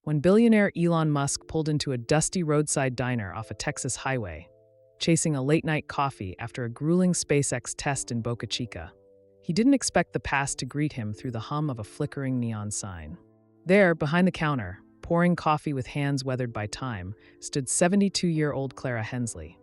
when billionaire Elon Musk pulled into a dusty roadside diner off a Texas highway, chasing a late-night coffee after a grueling SpaceX test in Boca Chica. He didn't expect the past to greet him through the hum of a flickering neon sign. There, behind the counter, pouring coffee with hands weathered by time, stood 72-year-old Clara Hensley.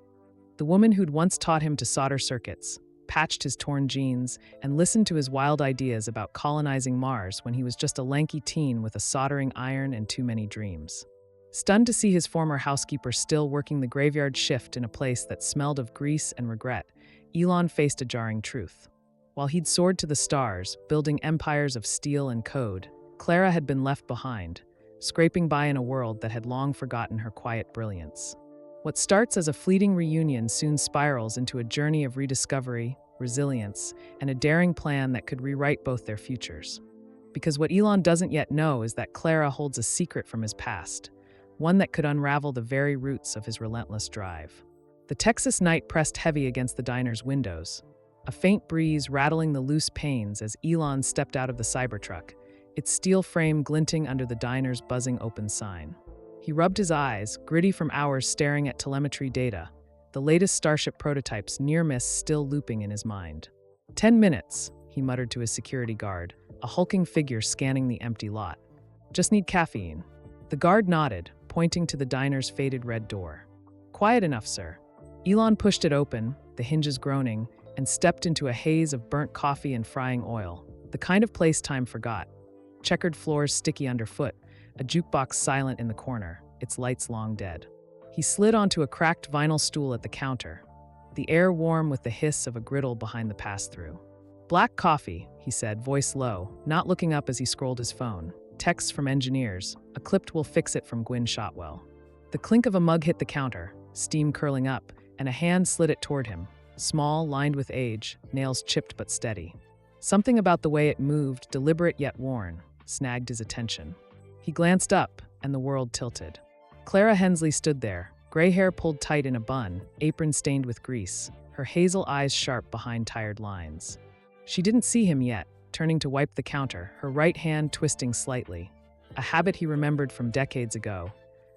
The woman who'd once taught him to solder circuits, patched his torn jeans, and listened to his wild ideas about colonizing Mars when he was just a lanky teen with a soldering iron and too many dreams. Stunned to see his former housekeeper still working the graveyard shift in a place that smelled of grease and regret, Elon faced a jarring truth. While he'd soared to the stars, building empires of steel and code, Clara had been left behind, scraping by in a world that had long forgotten her quiet brilliance. What starts as a fleeting reunion soon spirals into a journey of rediscovery, resilience, and a daring plan that could rewrite both their futures. Because what Elon doesn't yet know is that Clara holds a secret from his past, one that could unravel the very roots of his relentless drive. The Texas night pressed heavy against the diner's windows, a faint breeze rattling the loose panes as Elon stepped out of the Cybertruck, its steel frame glinting under the diner's buzzing open sign. He rubbed his eyes, gritty from hours staring at telemetry data, the latest Starship prototype's near-miss still looping in his mind. 10 minutes, he muttered to his security guard, a hulking figure scanning the empty lot. Just need caffeine. The guard nodded, pointing to the diner's faded red door. Quiet enough, sir. Elon pushed it open, the hinges groaning, and stepped into a haze of burnt coffee and frying oil, the kind of place time forgot. Checkered floors sticky underfoot, a jukebox silent in the corner, its lights long dead. He slid onto a cracked vinyl stool at the counter, the air warm with the hiss of a griddle behind the pass-through. Black coffee, he said, voice low, not looking up as he scrolled his phone. Texts from engineers, a clipped "will fix it" from Gwyn Shotwell. The clink of a mug hit the counter, steam curling up, and a hand slid it toward him, small, lined with age, nails chipped but steady. Something about the way it moved, deliberate yet worn, snagged his attention. He glanced up, and the world tilted. Clara Hensley stood there, gray hair pulled tight in a bun, apron stained with grease, her hazel eyes sharp behind tired lines. She didn't see him yet, turning to wipe the counter, her right hand twisting slightly, a habit he remembered from decades ago,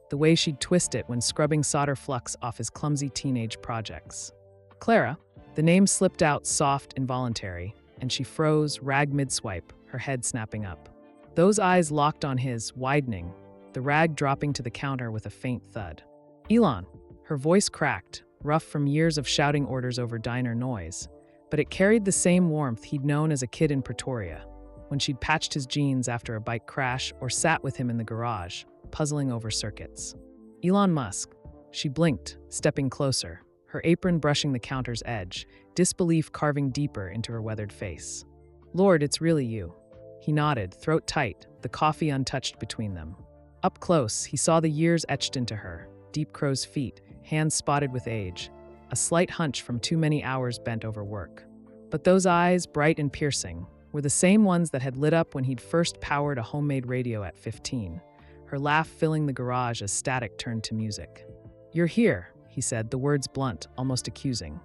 the way she'd twist it when scrubbing solder flux off his clumsy teenage projects. Clara, the name slipped out soft, involuntary, and she froze, rag mid-swipe, her head snapping up. Those eyes locked on his, widening, the rag dropping to the counter with a faint thud. Elon, her voice cracked, rough from years of shouting orders over diner noise, but it carried the same warmth he'd known as a kid in Pretoria, when she'd patched his jeans after a bike crash or sat with him in the garage, puzzling over circuits. Elon Musk. She blinked, stepping closer, her apron brushing the counter's edge, disbelief carving deeper into her weathered face. Lord, it's really you. He nodded, throat tight, the coffee untouched between them. Up close, he saw the years etched into her, deep crow's feet, hands spotted with age, a slight hunch from too many hours bent over work. But those eyes, bright and piercing, were the same ones that had lit up when he'd first powered a homemade radio at 15, her laugh filling the garage as static turned to music. You're here, he said, the words blunt, almost accusing.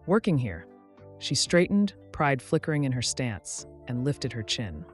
Working here. She straightened, pride flickering in her stance, and lifted her chin.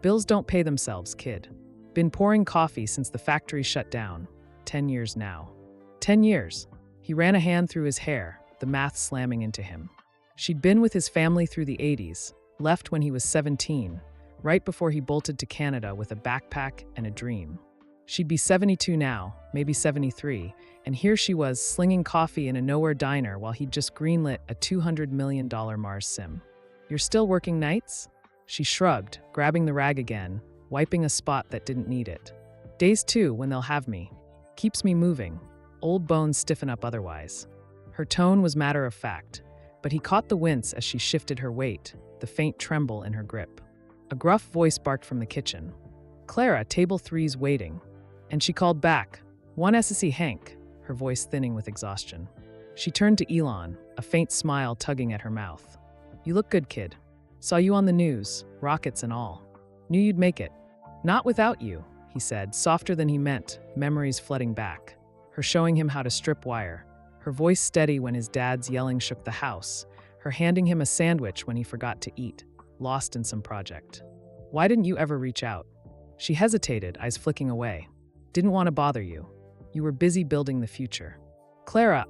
Bills don't pay themselves, kid. Been pouring coffee since the factory shut down. 10 years now. 10 years. He ran a hand through his hair, the math slamming into him. She'd been with his family through the 80s, left when he was 17, right before he bolted to Canada with a backpack and a dream. She'd be 72 now, maybe 73, and here she was slinging coffee in a nowhere diner while he'd just greenlit a $200 million Mars sim. You're still working nights? She shrugged, grabbing the rag again, wiping a spot that didn't need it. Days too, when they'll have me. Keeps me moving. Old bones stiffen up otherwise. Her tone was matter of fact, but he caught the wince as she shifted her weight, the faint tremble in her grip. A gruff voice barked from the kitchen. Clara, table 3's waiting. And she called back, "One SSE Hank," her voice thinning with exhaustion. She turned to Elon, a faint smile tugging at her mouth. You look good, kid. Saw you on the news, rockets and all. Knew you'd make it. Not without you, he said, softer than he meant, memories flooding back. Her showing him how to strip wire, her voice steady when his dad's yelling shook the house, her handing him a sandwich when he forgot to eat, lost in some project. Why didn't you ever reach out? She hesitated, eyes flicking away. Didn't want to bother you. You were busy building the future. Clara,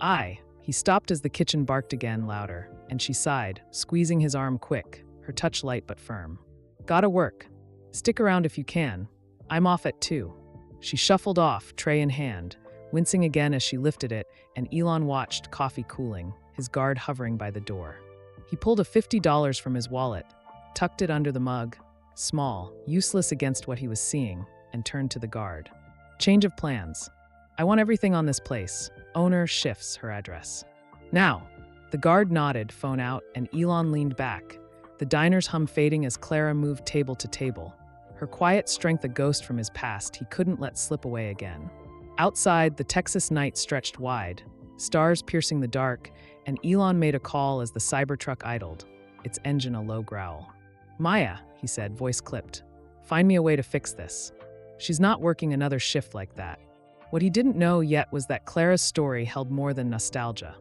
He stopped as the kitchen barked again, louder, and she sighed, squeezing his arm quick, her touch light but firm. Gotta work. Stick around if you can. I'm off at 2. She shuffled off, tray in hand, wincing again as she lifted it, and Elon watched, coffee cooling, his guard hovering by the door. He pulled a $50 from his wallet, tucked it under the mug, small, useless against what he was seeing, and turned to the guard. Change of plans. I want everything on this place. Owner shifts her address. Now. The guard nodded, phone out, and Elon leaned back, the diner's hum fading as Clara moved table to table, her quiet strength a ghost from his past he couldn't let slip away again. Outside, the Texas night stretched wide, stars piercing the dark, and Elon made a call as the Cybertruck idled, its engine a low growl. Maya, he said, voice clipped. Find me a way to fix this. She's not working another shift like that. What he didn't know yet was that Clara's story held more than nostalgia,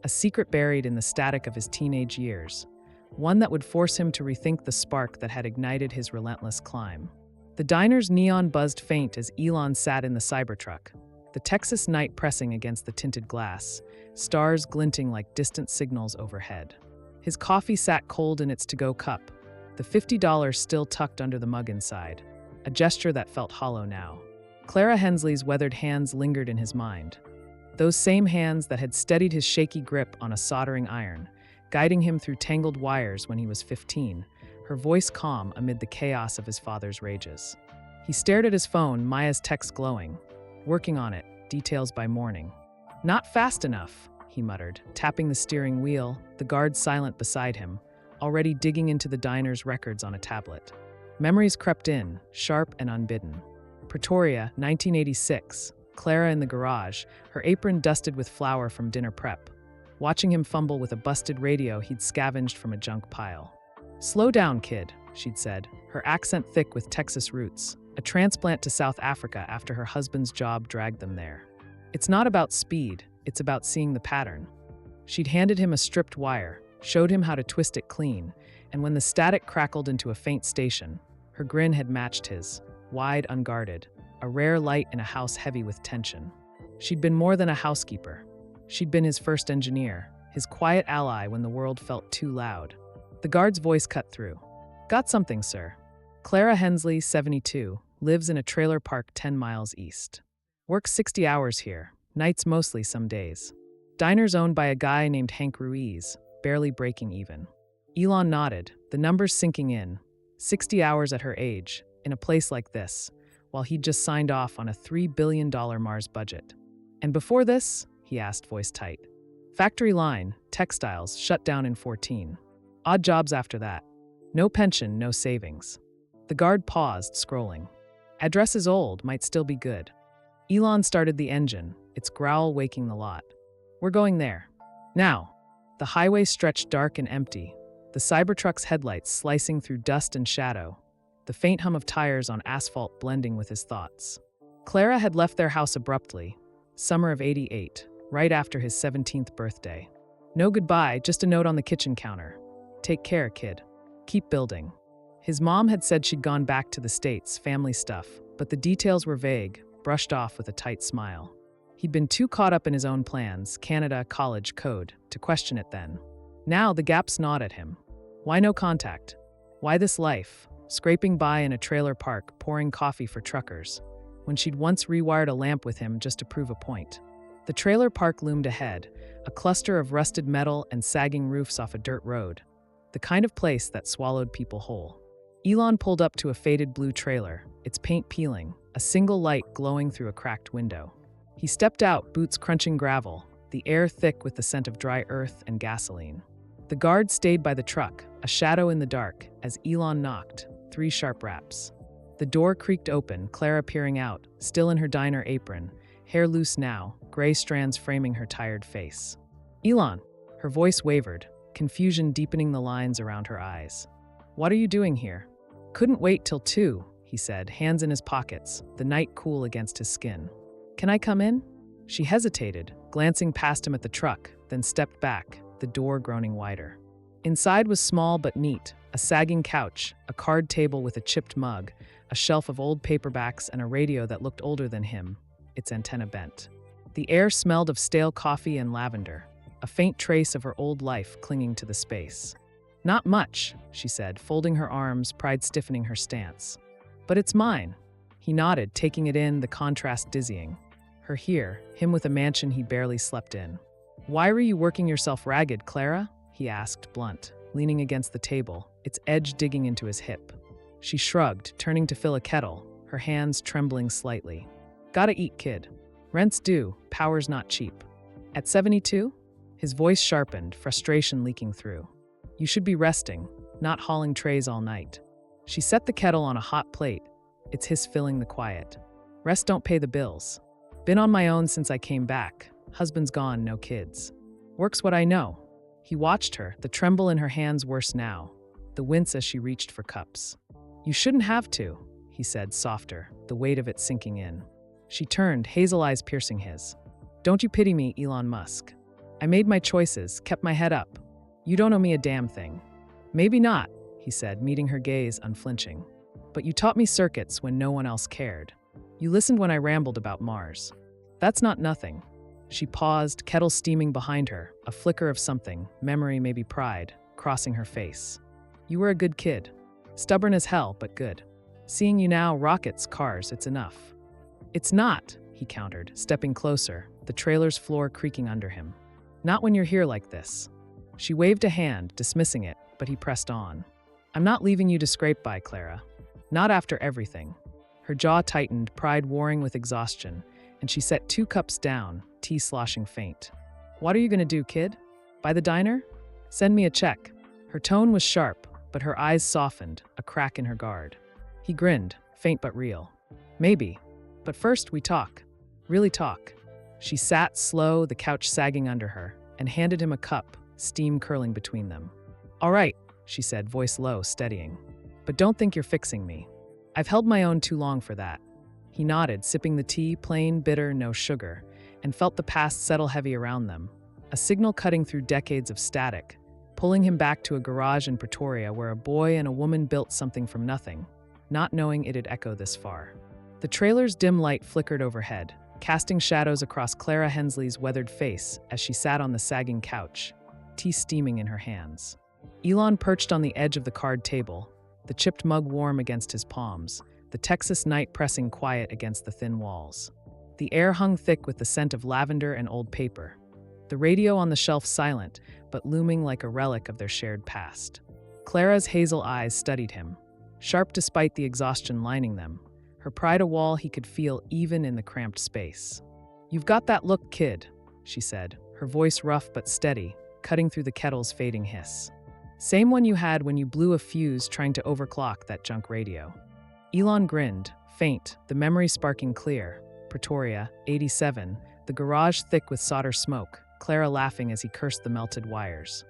a secret buried in the static of his teenage years, one that would force him to rethink the spark that had ignited his relentless climb. The diner's neon buzzed faint as Elon sat in the Cybertruck, the Texas night pressing against the tinted glass, stars glinting like distant signals overhead. His coffee sat cold in its to-go cup, the $50 still tucked under the mug inside, a gesture that felt hollow now. Clara Hensley's weathered hands lingered in his mind. Those same hands that had steadied his shaky grip on a soldering iron, guiding him through tangled wires when he was 15, her voice calm amid the chaos of his father's rages. He stared at his phone, Maya's text glowing. Working on it, details by morning. Not fast enough, he muttered, tapping the steering wheel, the guard silent beside him, already digging into the diner's records on a tablet. Memories crept in, sharp and unbidden. Pretoria, 1986. Clara in the garage, her apron dusted with flour from dinner prep, watching him fumble with a busted radio he'd scavenged from a junk pile. Slow down, kid, she'd said, her accent thick with Texas roots, a transplant to South Africa after her husband's job dragged them there. It's not about speed, it's about seeing the pattern. She'd handed him a stripped wire, showed him how to twist it clean, and when the static crackled into a faint station, her grin had matched his, wide, unguarded, a rare light in a house heavy with tension. She'd been more than a housekeeper. She'd been his first engineer, his quiet ally when the world felt too loud. The guard's voice cut through. Got something, sir. Clara Hensley, 72, lives in a trailer park 10 miles east. Works 60 hours here, nights mostly some days. Diner's owned by a guy named Hank Ruiz, barely breaking even. Elon nodded, the numbers sinking in. 60 hours at her age, in a place like this, while he'd just signed off on a $3 billion Mars budget. And before this, he asked, voice tight. Factory line, textiles, shut down in 14. Odd jobs after that. No pension, no savings. The guard paused, scrolling. Address is old, might still be good. Elon started the engine, its growl waking the lot. We're going there. Now. The highway stretched dark and empty, the Cybertruck's headlights slicing through dust and shadow, the faint hum of tires on asphalt blending with his thoughts. Clara had left their house abruptly, summer of '88, right after his 17th birthday. No goodbye, just a note on the kitchen counter. Take care, kid. Keep building. His mom had said she'd gone back to the States, family stuff, but the details were vague, brushed off with a tight smile. He'd been too caught up in his own plans, Canada, college, code, to question it then. Now the gaps gnawed at him. Why no contact? Why this life? Scraping by in a trailer park, pouring coffee for truckers, when she'd once rewired a lamp with him just to prove a point. The trailer park loomed ahead, a cluster of rusted metal and sagging roofs off a dirt road, the kind of place that swallowed people whole. Elon pulled up to a faded blue trailer, its paint peeling, a single light glowing through a cracked window. He stepped out, boots crunching gravel, the air thick with the scent of dry earth and gasoline. The guard stayed by the truck, a shadow in the dark, as Elon knocked, 3 sharp raps. The door creaked open, Clara peering out, still in her diner apron, hair loose now, gray strands framing her tired face. Elon, her voice wavered, confusion deepening the lines around her eyes. What are you doing here? Couldn't wait till 2, he said, hands in his pockets, the night cool against his skin. Can I come in? She hesitated, glancing past him at the truck, then stepped back, the door groaning wider. Inside was small but neat, a sagging couch, a card table with a chipped mug, a shelf of old paperbacks and a radio that looked older than him, its antenna bent. The air smelled of stale coffee and lavender, a faint trace of her old life clinging to the space. "Not much," she said, folding her arms, pride stiffening her stance. "But it's mine." He nodded, taking it in, the contrast dizzying. Her here, him with a mansion he barely slept in. "Why were you working yourself ragged, Clara?" he asked, blunt, leaning against the table, its edge digging into his hip. She shrugged, turning to fill a kettle, her hands trembling slightly. "Gotta eat, kid. Rent's due, power's not cheap." "At 72? His voice sharpened, frustration leaking through. "You should be resting, not hauling trays all night." She set the kettle on a hot plate, its hiss filling the quiet. "Rest don't pay the bills. Been on my own since I came back. Husband's gone, no kids. Work's what I know." He watched her, the tremble in her hands worse now, the wince as she reached for cups. "You shouldn't have to," he said, softer, the weight of it sinking in. She turned, hazel eyes piercing his. "Don't you pity me, Elon Musk. I made my choices, kept my head up. You don't owe me a damn thing." "Maybe not," he said, meeting her gaze unflinching. "But you taught me circuits when no one else cared. You listened when I rambled about Mars. That's not nothing." She paused, kettle steaming behind her, a flicker of something, memory, maybe pride, crossing her face. "You were a good kid. Stubborn as hell, but good. Seeing you now, rockets, cars, it's enough." "It's not," he countered, stepping closer, the trailer's floor creaking under him. "Not when you're here like this." She waved a hand, dismissing it, but he pressed on. "I'm not leaving you to scrape by, Clara. Not after everything." Her jaw tightened, pride warring with exhaustion, and she set 2 cups down, tea sloshing faint. "What are you gonna do, kid? By the diner? Send me a check." Her tone was sharp, but her eyes softened, a crack in her guard. He grinned, faint but real. "Maybe. But first we talk. Really talk." She sat slow, the couch sagging under her, and handed him a cup, steam curling between them. "All right," she said, voice low, steadying. "But don't think you're fixing me. I've held my own too long for that." He nodded, sipping the tea, plain, bitter, no sugar, and felt the past settle heavy around them, a signal cutting through decades of static, pulling him back to a garage in Pretoria where a boy and a woman built something from nothing, not knowing it'd echo this far. The trailer's dim light flickered overhead, casting shadows across Clara Hensley's weathered face as she sat on the sagging couch, tea steaming in her hands. Elon perched on the edge of the card table, the chipped mug warm against his palms, the Texas night pressing quiet against the thin walls. The air hung thick with the scent of lavender and old paper. The radio on the shelf silent, but looming like a relic of their shared past. Clara's hazel eyes studied him, sharp despite the exhaustion lining them, her pride a wall he could feel even in the cramped space. "You've got that look, kid," she said, her voice rough but steady, cutting through the kettle's fading hiss. "Same one you had when you blew a fuse trying to overclock that junk radio." Elon grinned, faint, the memory sparking clear. Pretoria, 87, the garage thick with solder smoke, Clara laughing as he cursed the melted wires.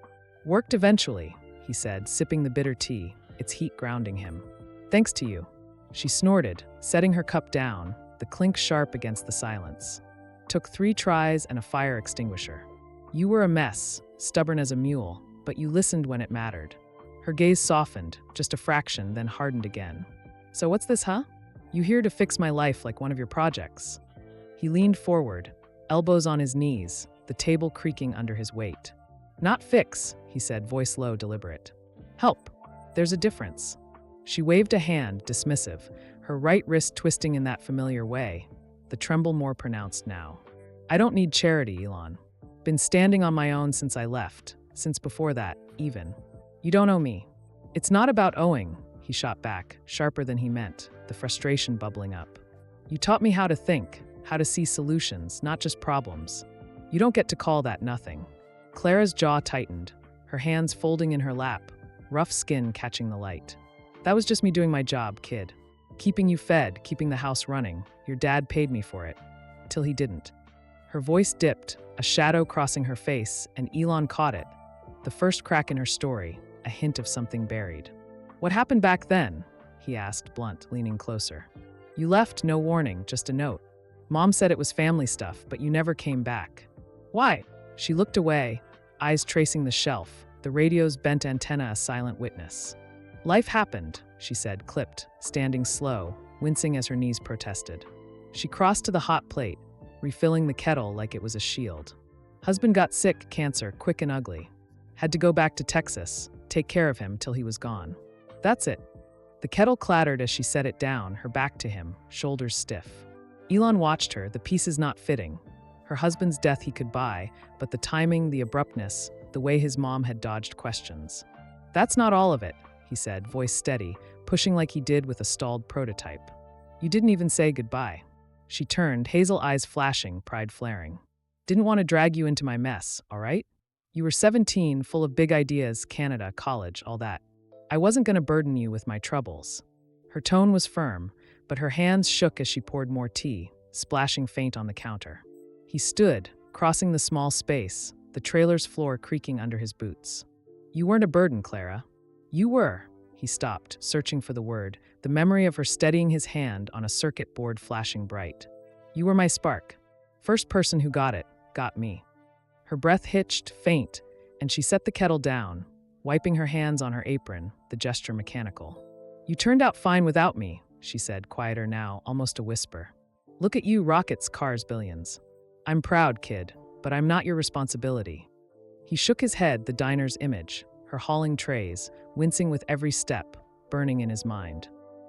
"Worked eventually," he said, sipping the bitter tea, its heat grounding him. "Thanks to you." She snorted, setting her cup down, the clink sharp against the silence. "Took 3 tries and a fire extinguisher. You were a mess, stubborn as a mule, but you listened when it mattered." Her gaze softened, just a fraction, then hardened again. "So what's this, huh? You here to fix my life like one of your projects?" He leaned forward, elbows on his knees, the table creaking under his weight. "Not fix," he said, voice low, deliberate. "Help. There's a difference." She waved a hand, dismissive, her right wrist twisting in that familiar way, the tremble more pronounced now. "I don't need charity, Elon. Been standing on my own since I left, since before that, even. You don't owe me." "It's not about owing," he shot back, sharper than he meant, the frustration bubbling up. "You taught me how to think, how to see solutions, not just problems. You don't get to call that nothing." Clara's jaw tightened, her hands folding in her lap, rough skin catching the light. "That was just me doing my job, kid. Keeping you fed, keeping the house running. Your dad paid me for it. Till he didn't." Her voice dipped, a shadow crossing her face, and Elon caught it. The first crack in her story, a hint of something buried. "What happened back then?" he asked, blunt, leaning closer. "You left, no warning, just a note. Mom said it was family stuff, but you never came back. Why?" She looked away, eyes tracing the shelf, the radio's bent antenna a silent witness. Life happened, she said, clipped, standing slow, wincing as her knees protested. She crossed to the hot plate, refilling the kettle like it was a shield. Husband got sick, cancer, quick and ugly. Had to go back to Texas, take care of him till he was gone. That's it. The kettle clattered as she set it down, her back to him, shoulders stiff. Elon watched her, the pieces not fitting. Her husband's death he could buy, but the timing, the abruptness, the way his mom had dodged questions. That's not all of it, he said, voice steady, pushing like he did with a stalled prototype. You didn't even say goodbye. She turned, hazel eyes flashing, pride flaring. Didn't want to drag you into my mess, all right? You were 17, full of big ideas, Canada, college, all that. I wasn't going to burden you with my troubles. Her tone was firm, but her hands shook as she poured more tea, splashing faint on the counter. He stood, crossing the small space, the trailer's floor creaking under his boots. You weren't a burden, Clara. You were. He stopped, searching for the word, the memory of her steadying his hand on a circuit board flashing bright. You were my spark. First person who got it, got me. Her breath hitched, faint, and she set the kettle down, wiping her hands on her apron, the gesture mechanical. You turned out fine without me, she said, quieter now, almost a whisper. Look at you, rockets, cars, billions. I'm proud, kid, but I'm not your responsibility. He shook his head, the diner's image, her hauling trays, wincing with every step, burning in his mind.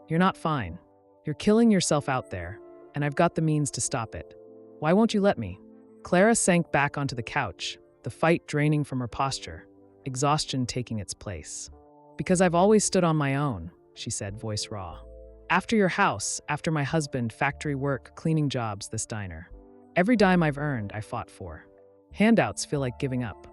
You're not fine. You're killing yourself out there, and I've got the means to stop it. Why won't you let me? Clara sank back onto the couch, the fight draining from her posture, exhaustion taking its place. Because I've always stood on my own, she said, voice raw. After your house, after my husband, factory work, cleaning jobs, this diner. Every dime I've earned, I fought for. Handouts feel like giving up.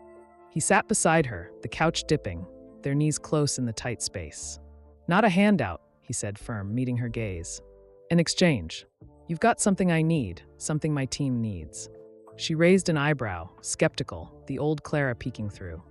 He sat beside her, the couch dipping, their knees close in the tight space. Not a handout, he said, firm, meeting her gaze. An exchange. You've got something I need, something my team needs. She raised an eyebrow, skeptical, the old Clara peeking through.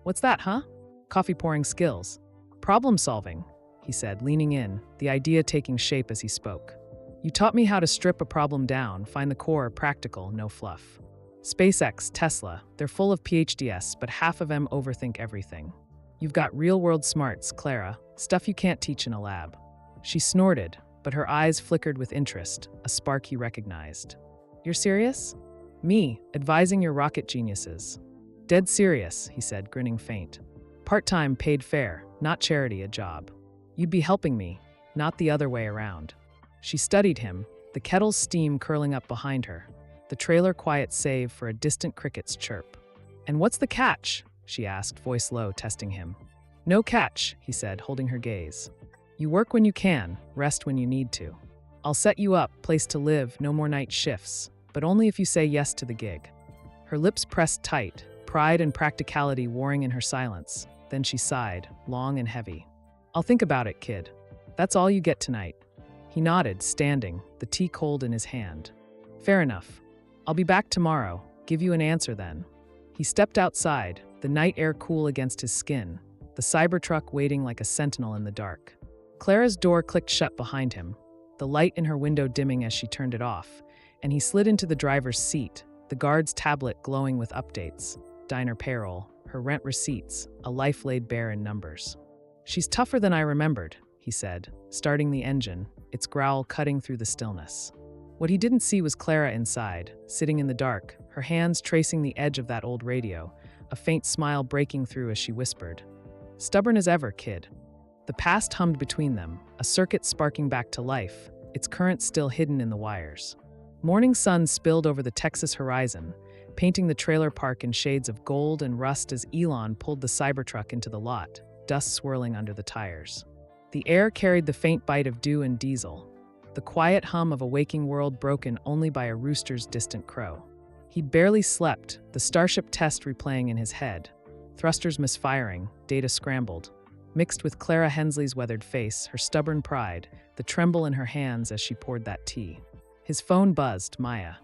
What's that, huh? Coffee pouring skills. Problem solving, he said, leaning in, the idea taking shape as he spoke. You taught me how to strip a problem down, find the core, practical, no fluff. SpaceX, Tesla, they're full of PhDs, but half of them overthink everything. You've got real-world smarts, Clara, stuff you can't teach in a lab. She snorted, but her eyes flickered with interest, a spark he recognized. You're serious? Me, advising your rocket geniuses. Dead serious, he said, grinning faint. Part-time, paid fair, not charity, a job. You'd be helping me, not the other way around. She studied him, the kettle's steam curling up behind her, the trailer quiet save for a distant cricket's chirp. And what's the catch? She asked, voice low, testing him. No catch, he said, holding her gaze. You work when you can, rest when you need to. I'll set you up, place to live, no more night shifts, but only if you say yes to the gig. Her lips pressed tight, pride and practicality warring in her silence. Then she sighed, long and heavy. I'll think about it, kid. That's all you get tonight. He nodded, standing, the tea cold in his hand. Fair enough. I'll be back tomorrow, give you an answer then. He stepped outside, the night air cool against his skin, the Cybertruck waiting like a sentinel in the dark. Clara's door clicked shut behind him, the light in her window dimming as she turned it off, and he slid into the driver's seat, the guard's tablet glowing with updates, diner payroll, her rent receipts, a life laid bare in numbers. She's tougher than I remembered, he said, starting the engine, its growl cutting through the stillness. What he didn't see was Clara inside, sitting in the dark, her hands tracing the edge of that old radio, a faint smile breaking through as she whispered. Stubborn as ever, kid. The past hummed between them, a circuit sparking back to life, its current still hidden in the wires. Morning sun spilled over the Texas horizon, painting the trailer park in shades of gold and rust as Elon pulled the Cybertruck into the lot, dust swirling under the tires. The air carried the faint bite of dew and diesel, the quiet hum of a waking world broken only by a rooster's distant crow. He barely slept, the Starship test replaying in his head, thrusters misfiring, data scrambled, mixed with Clara Hensley's weathered face, her stubborn pride, the tremble in her hands as she poured that tea. His phone buzzed, Maya.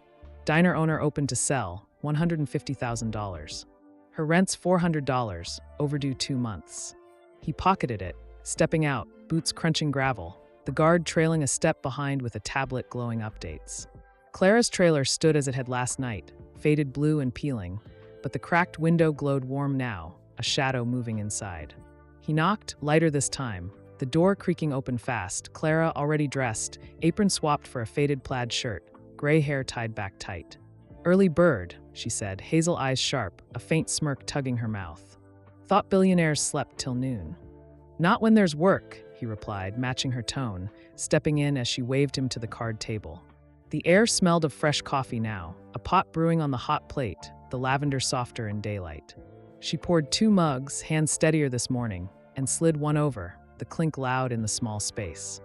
Diner owner open to sell, $150,000. Her rent's $400, overdue 2 months. He pocketed it, stepping out, boots crunching gravel, the guard trailing a step behind with a tablet glowing updates. Clara's trailer stood as it had last night, faded blue and peeling, but the cracked window glowed warm now, a shadow moving inside. He He knocked, lighter this time. The door creaking open fast. Clara, already dressed, apron swapped for a faded plaid shirt, gray hair tied back tight. "Early bird," she said, hazel eyes sharp, a faint smirk tugging her mouth. "Thought billionaires slept till noon." "Not when there's work," he replied, matching her tone, stepping in as she waved him to the card table. The air smelled of fresh coffee now, a pot brewing on the hot plate, the lavender softer in daylight. She poured 2 mugs, hands steadier this morning, and slid one over, the clink loud in the small space.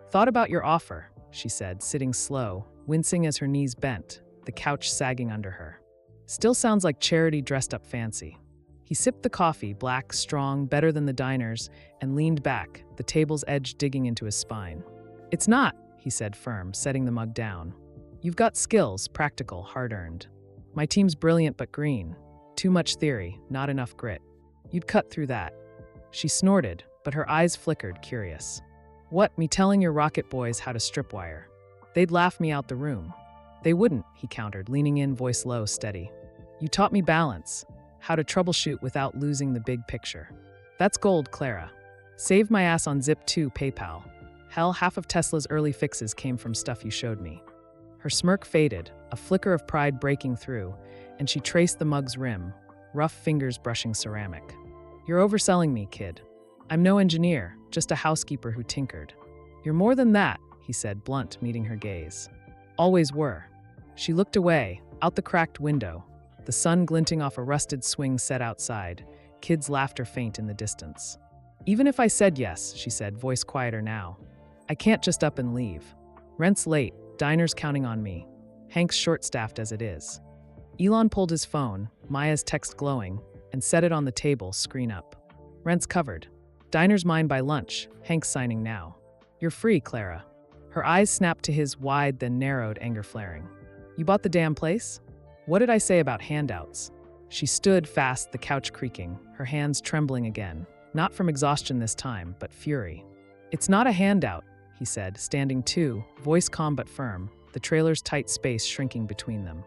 "Thought about your offer," she said, sitting slow, wincing as her knees bent, the couch sagging under her. "Still sounds like charity dressed up fancy." He sipped the coffee, black, strong, better than the diner's, and leaned back, the table's edge digging into his spine. "It's not," he said firm, setting the mug down. "You've got skills, practical, hard-earned. My team's brilliant but green. Too much theory, not enough grit. You'd cut through that." She snorted, but her eyes flickered, curious. "What, me telling your rocket boys how to stripwire? They'd laugh me out the room." "They wouldn't," he countered, leaning in, voice low, steady. "You taught me balance, how to troubleshoot without losing the big picture. That's gold, Clara. Saved my ass on Zip2 PayPal. Hell, half of Tesla's early fixes came from stuff you showed me." Her smirk faded, a flicker of pride breaking through, and she traced the mug's rim, rough fingers brushing ceramic. "You're overselling me, kid. I'm no engineer, just a housekeeper who tinkered." "You're more than that," he said, blunt, meeting her gaze. "Always were." She looked away, out the cracked window, the sun glinting off a rusted swing set outside, kids' laughter faint in the distance. "Even if I said yes," she said, voice quieter now, "I can't just up and leave. Rent's late, diner's counting on me. Hank's short-staffed as it is." Elon pulled his phone, Maya's text glowing, and set it on the table, screen up. "Rent's covered. Diner's mine by lunch, Hank's signing now. You're free, Clara." Her eyes snapped to his, wide then narrowed, anger flaring. "You bought the damn place? What did I say about handouts?" She stood fast, the couch creaking, her hands trembling again, not from exhaustion this time, but fury. "It's not a handout," he said, standing too, voice calm but firm, the trailer's tight space shrinking between them.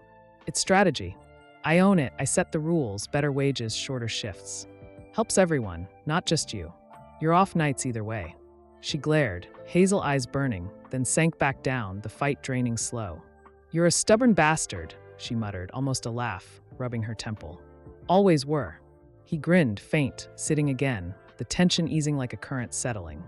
"It's strategy. I own it, I set the rules, better wages, shorter shifts. Helps everyone, not just you. You're off nights either way." She glared, hazel eyes burning, then sank back down, the fight draining slow. "You're a stubborn bastard," she muttered, almost a laugh, rubbing her temple. "Always were." He grinned, faint, sitting again, the tension easing like a current settling.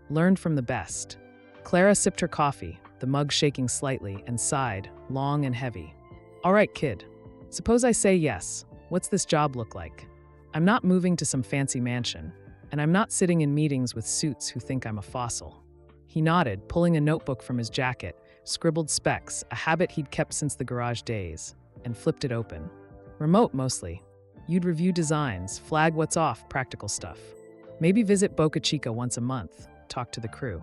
"Learned from the best." Clara sipped her coffee, the mug shaking slightly, and sighed, long and heavy. "All right, kid. Suppose I say yes. What's this job look like? I'm not moving to some fancy mansion, and I'm not sitting in meetings with suits who think I'm a fossil." He nodded, pulling a notebook from his jacket, scribbled specs, a habit he'd kept since the garage days, and flipped it open. "Remote, mostly. You'd review designs, flag what's off, practical stuff. Maybe visit Boca Chica once a month, talk to the crew.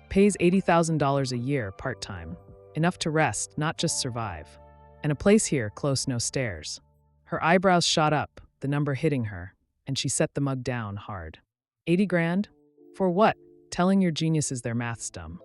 Pays $80,000 a year, part-time. Enough to rest, not just survive. And a place here, close, no stairs." Her eyebrows shot up, the number hitting her, and she set the mug down hard. 80 grand? For what? Telling your geniuses their math's dumb.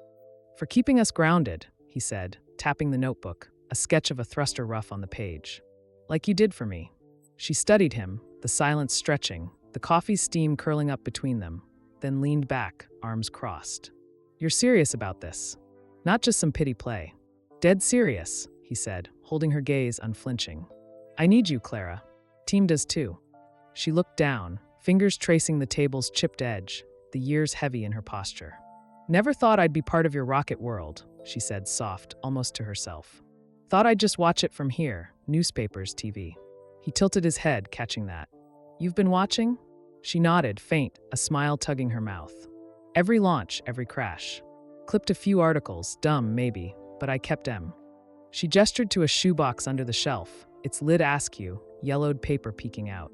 "For keeping us grounded," he said, tapping the notebook, a sketch of a thruster rough on the page. "Like you did for me." She studied him, the silence stretching, the coffee's steam curling up between them, then leaned back, arms crossed. "You're serious about this? Not just some pity play." "Dead serious," he said, holding her gaze unflinching. "I need you, Clara. Team does too." She looked down, fingers tracing the table's chipped edge, the years heavy in her posture. "Never thought I'd be part of your rocket world," she said, soft, almost to herself. "Thought I'd just watch it from here, newspapers, TV." He tilted his head, catching that. "You've been watching?" She nodded, faint, a smile tugging her mouth. "Every launch, every crash. Clipped a few articles, dumb maybe, but I kept 'em." She gestured to a shoebox under the shelf, its lid askew, yellowed paper peeking out.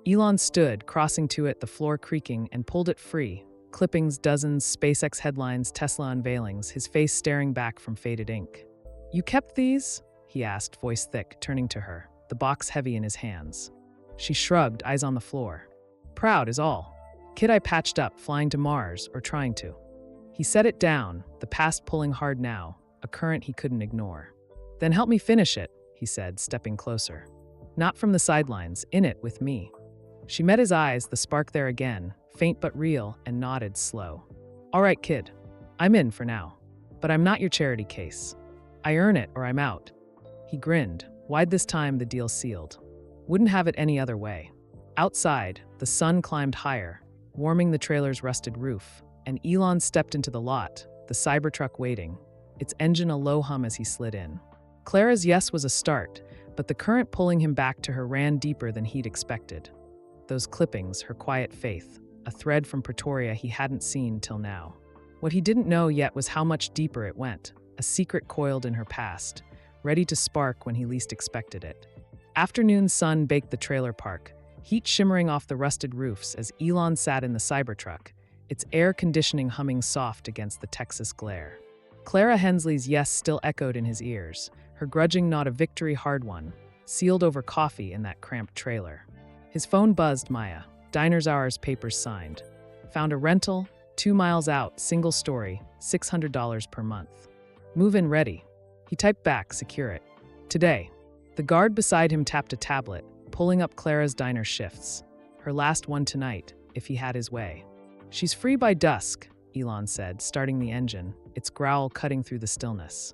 Elon stood, crossing to it, the floor creaking, and pulled it free. Clippings, dozens, SpaceX headlines, Tesla unveilings, his face staring back from faded ink. "You kept these?" he asked, voice thick, turning to her, the box heavy in his hands. She shrugged, eyes on the floor. "Proud is all. Kid I patched up, flying to Mars, or trying to." He set it down, the past pulling hard now, a current he couldn't ignore. "Then help me finish it," he said, stepping closer. "Not from the sidelines, in it with me." She met his eyes, the spark there again, faint but real, and nodded slow. All right, kid. I'm in for now. But I'm not your charity case. I earn it or I'm out. He grinned, wide this time the deal sealed. Wouldn't have it any other way. Outside, the sun climbed higher, warming the trailer's rusted roof, and Elon stepped into the lot, the Cybertruck waiting, its engine a low hum as he slid in. Clara's yes was a start, but the current pulling him back to her ran deeper than he'd expected. Those clippings, her quiet faith, a thread from Pretoria he hadn't seen till now. What he didn't know yet was how much deeper it went, a secret coiled in her past, ready to spark when he least expected it. Afternoon sun baked the trailer park, heat shimmering off the rusted roofs as Elon sat in the Cybertruck, its air conditioning humming soft against the Texas glare. Clara Hensley's yes still echoed in his ears, her grudging nod a victory hard won, sealed over coffee in that cramped trailer. His phone buzzed Maya, Diner's Hours papers signed. Found a rental, 2 miles out, single story, $600 per month. Move-in ready. He typed back, secure it. Today. The guard beside him tapped a tablet, pulling up Clara's diner shifts. Her last one tonight, if he had his way. She's free by dusk, Elon said, starting the engine, its growl cutting through the stillness.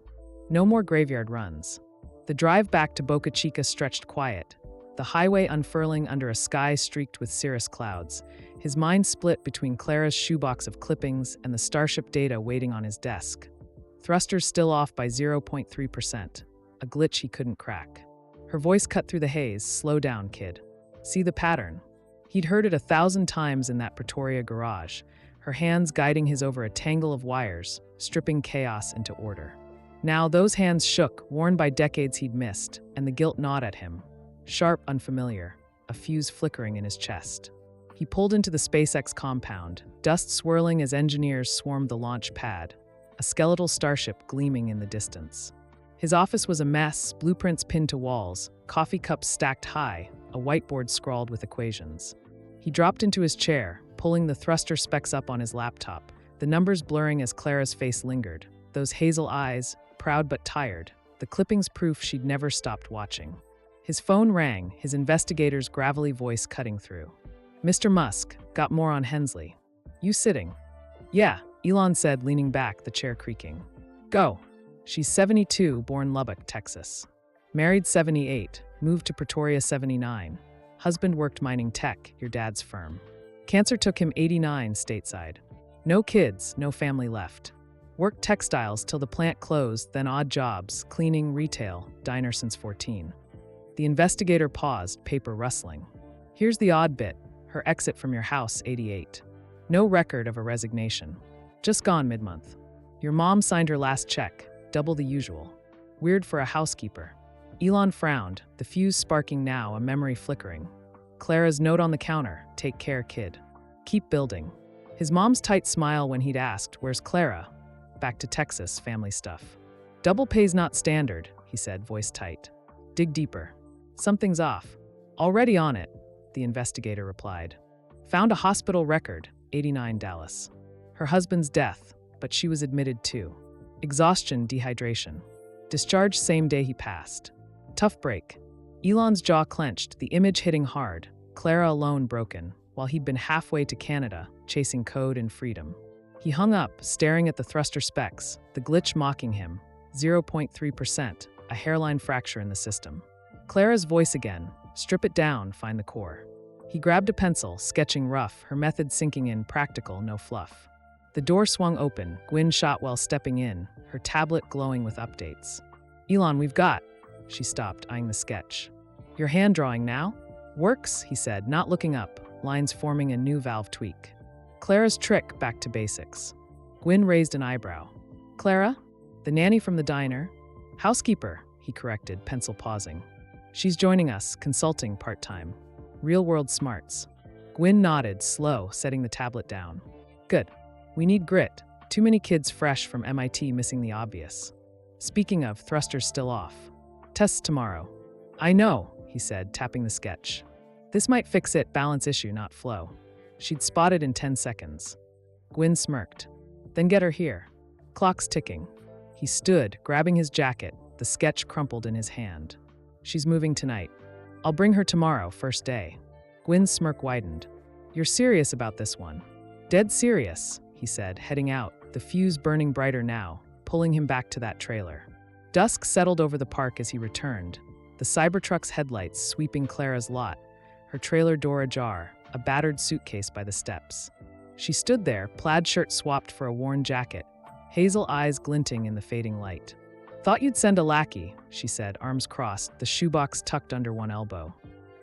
No more graveyard runs. The drive back to Boca Chica stretched quiet, the highway unfurling under a sky streaked with cirrus clouds, his mind split between Clara's shoebox of clippings and the Starship data waiting on his desk. Thrusters still off by 0.3%, a glitch he couldn't crack. Her voice cut through the haze, slow down, kid. See the pattern. He'd heard it 1,000 times in that Pretoria garage, her hands guiding his over a tangle of wires, stripping chaos into order. Now those hands shook, worn by decades he'd missed, and the guilt gnawed at him. Sharp, unfamiliar, a fuse flickering in his chest. He pulled into the SpaceX compound, dust swirling as engineers swarmed the launch pad, a skeletal starship gleaming in the distance. His office was a mess, blueprints pinned to walls, coffee cups stacked high, a whiteboard scrawled with equations. He dropped into his chair, pulling the thruster specs up on his laptop, the numbers blurring as Clara's face lingered, those hazel eyes, proud but tired, the clippings proof she'd never stopped watching. His phone rang, his investigator's gravelly voice cutting through. Mr. Musk, got more on Hensley. You sitting? Yeah, Elon said, leaning back, the chair creaking. Go. She's 72, born Lubbock, Texas. Married 78, moved to Pretoria 79. Husband worked mining tech, your dad's firm. Cancer took him 89 stateside. No kids, no family left. Worked textiles till the plant closed, then odd jobs, cleaning, retail, diner since 14. The investigator paused, paper rustling. Here's the odd bit, her exit from your house, 88. No record of a resignation. Just gone mid-month. Your mom signed her last check, double the usual. Weird for a housekeeper. Elon frowned, the fuse sparking now, a memory flickering. Clara's note on the counter, take care, kid. Keep building. His mom's tight smile when he'd asked, where's Clara? Back to Texas, family stuff. Double pay's not standard, he said, voice tight. Dig deeper. Something's off. Already on it, the investigator replied. Found a hospital record, 89 Dallas. Her husband's death, but she was admitted too. Exhaustion, dehydration. Discharged same day he passed. Tough break. Elon's jaw clenched, the image hitting hard, Clara alone broken, while he'd been halfway to Canada, chasing code and freedom. He hung up, staring at the thruster specs, the glitch mocking him. 0.3%, a hairline fracture in the system. Clara's voice again, strip it down, find the core. He grabbed a pencil, sketching rough, her method sinking in, practical, no fluff. The door swung open, Gwyn shot while stepping in, her tablet glowing with updates. Elon, we've got. She stopped, eyeing the sketch. Your hand drawing now? Works, he said, not looking up, lines forming a new valve tweak. Clara's trick, back to basics. Gwyn raised an eyebrow. Clara? The nanny from the diner? Housekeeper, he corrected, pencil pausing. She's joining us, consulting part-time. Real-world smarts. Gwyn nodded, slow, setting the tablet down. Good. We need grit. Too many kids fresh from MIT missing the obvious. Speaking of, thrusters still off. Tests tomorrow. I know, he said, tapping the sketch. This might fix it, balance issue, not flow. She'd spotted in 10 seconds. Gwyn smirked. Then get her here. Clock's ticking. He stood, grabbing his jacket, the sketch crumpled in his hand. She's moving tonight. I'll bring her tomorrow, first day. Gwyn's smirk widened. You're serious about this one? Dead serious, he said, heading out, the fuse burning brighter now, pulling him back to that trailer. Dusk settled over the park as he returned, the Cybertruck's headlights sweeping Clara's lot, her trailer door ajar, a battered suitcase by the steps. She stood there, plaid shirt swapped for a worn jacket, hazel eyes glinting in the fading light. Thought you'd send a lackey, she said, arms crossed, the shoebox tucked under one elbow.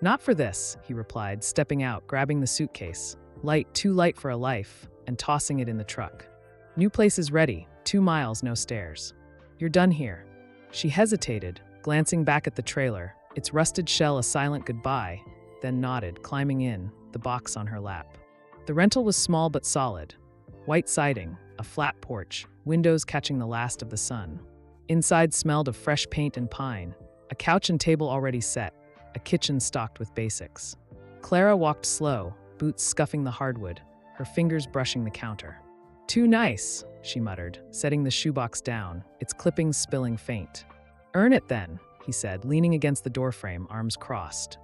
Not for this, he replied, stepping out, grabbing the suitcase, light, too light for a life, and tossing it in the truck. New place is ready, 2 miles, no stairs. You're done here. She hesitated, glancing back at the trailer, its rusted shell a silent goodbye, then nodded, climbing in, the box on her lap. The rental was small but solid. White siding, a flat porch, windows catching the last of the sun. Inside smelled of fresh paint and pine, a couch and table already set, a kitchen stocked with basics. Clara walked slow, boots scuffing the hardwood, her fingers brushing the counter. Too nice, she muttered, setting the shoebox down, its clippings spilling faint. Earn it then, he said, leaning against the doorframe, arms crossed.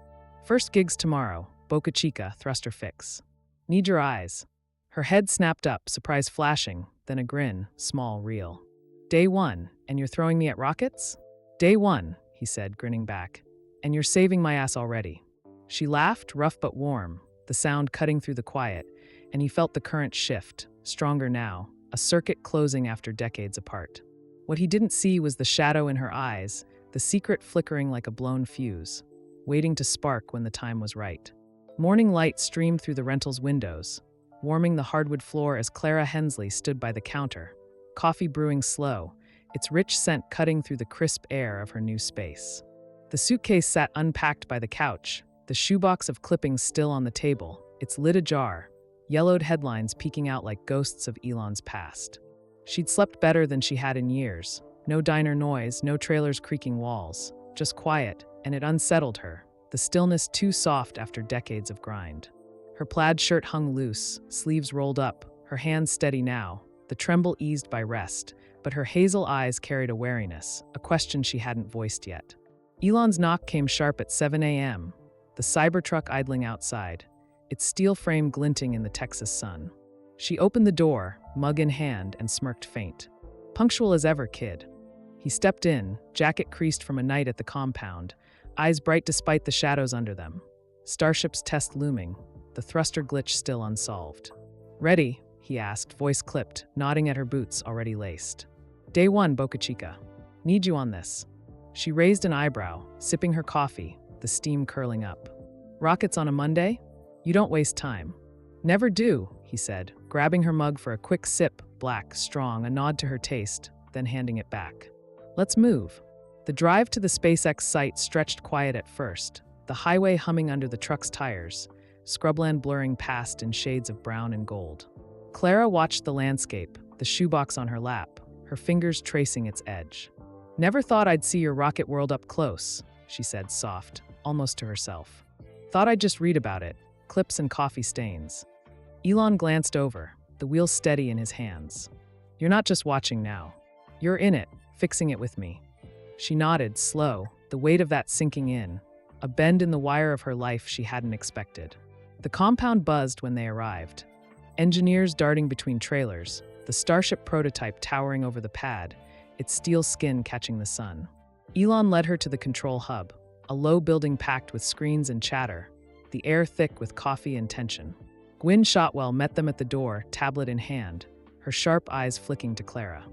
First gig's tomorrow, Boca Chica, thruster fix. Need your eyes. Her head snapped up, surprise flashing, then a grin, small, real. Day 1, and you're throwing me at rockets? Day 1, he said, grinning back. And you're saving my ass already. She laughed, rough but warm, the sound cutting through the quiet, and he felt the current shift, stronger now, a circuit closing after decades apart. What he didn't see was the shadow in her eyes, the secret flickering like a blown fuse, waiting to spark when the time was right. Morning light streamed through the rental's windows, warming the hardwood floor as Clara Hensley stood by the counter, coffee brewing slow, its rich scent cutting through the crisp air of her new space. The suitcase sat unpacked by the couch, the shoebox of clippings still on the table, its lid ajar, yellowed headlines peeking out like ghosts of Elon's past. She'd slept better than she had in years. No diner noise, no trailer's creaking walls, just quiet, and it unsettled her, the stillness too soft after decades of grind. Her plaid shirt hung loose, sleeves rolled up, her hands steady now, the tremble eased by rest, but her hazel eyes carried a wariness, a question she hadn't voiced yet. Elon's knock came sharp at 7 a.m., the Cybertruck idling outside, its steel frame glinting in the Texas sun. She opened the door, mug in hand, and smirked faint. Punctual as ever, kid. He stepped in, jacket creased from a night at the compound, eyes bright despite the shadows under them. Starship's test looming, the thruster glitch still unsolved. Ready? He asked, voice clipped, nodding at her boots already laced. Day 1, Boca Chica. Need you on this. She raised an eyebrow, sipping her coffee, the steam curling up. Rockets on a Monday? You don't waste time. Never do, he said, grabbing her mug for a quick sip, black, strong, a nod to her taste, then handing it back. Let's move. The drive to the SpaceX site stretched quiet at first, the highway humming under the truck's tires, scrubland blurring past in shades of brown and gold. Clara watched the landscape, the shoebox on her lap, her fingers tracing its edge. Never thought I'd see your rocket world up close, she said, soft, almost to herself. Thought I'd just read about it, clips and coffee stains. Elon glanced over, the wheel steady in his hands. You're not just watching now. You're in it, fixing it with me. She nodded, slow, the weight of that sinking in, a bend in the wire of her life she hadn't expected. The compound buzzed when they arrived. Engineers darting between trailers, the Starship prototype towering over the pad, its steel skin catching the sun. Elon led her to the control hub, a low building packed with screens and chatter, the air thick with coffee and tension. Gwyn Shotwell met them at the door, tablet in hand, her sharp eyes flicking to Clara.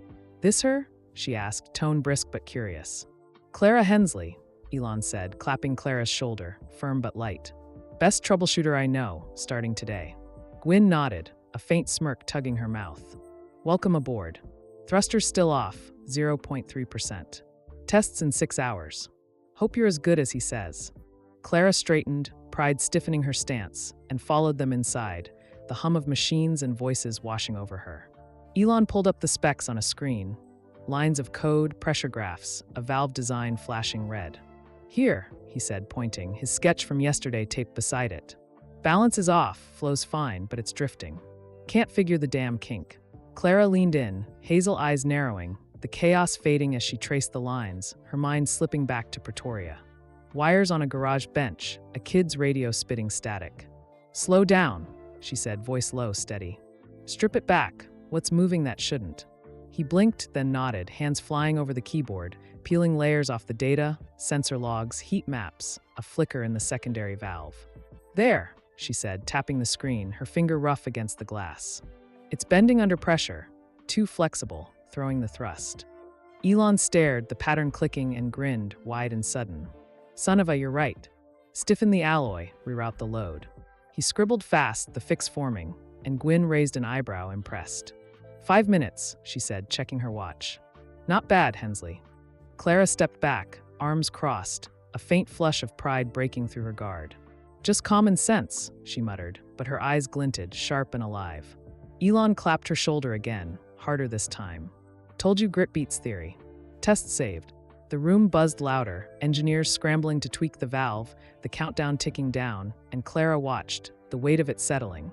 This her? She asked, tone brisk but curious. Clara Hensley, Elon said, clapping Clara's shoulder, firm but light. Best troubleshooter I know, starting today. Gwyn nodded, a faint smirk tugging her mouth. Welcome aboard. Thrusters still off, 0.3%. Tests in 6 hours. Hope you're as good as he says. Clara straightened, pride stiffening her stance, and followed them inside, the hum of machines and voices washing over her. Elon pulled up the specs on a screen. Lines of code, pressure graphs, a valve design flashing red. Here, he said, pointing, his sketch from yesterday taped beside it. Balance is off, flows fine, but it's drifting. Can't figure the damn kink. Clara leaned in, hazel eyes narrowing, the chaos fading as she traced the lines, her mind slipping back to Pretoria. Wires on a garage bench, a kid's radio spitting static. "Slow down," she said, voice low, steady. "Strip it back. What's moving that shouldn't?" He blinked, then nodded, hands flying over the keyboard, peeling layers off the data, sensor logs, heat maps, a flicker in the secondary valve. "There," she said, tapping the screen, her finger rough against the glass. "It's bending under pressure. Too flexible, throwing the thrust." Elon stared, the pattern clicking, and grinned, wide and sudden. "Son of a, you're right. Stiffen the alloy, reroute the load." He scribbled fast, the fix forming, and Gwyn raised an eyebrow, impressed. 5 minutes, she said, checking her watch. "Not bad, Hensley." Clara stepped back, arms crossed, a faint flush of pride breaking through her guard. "Just common sense," she muttered, but her eyes glinted, sharp and alive. Elon clapped her shoulder again, harder this time. "Told you grit beats theory." Test saved. The room buzzed louder, engineers scrambling to tweak the valve, the countdown ticking down, and Clara watched, the weight of it settling.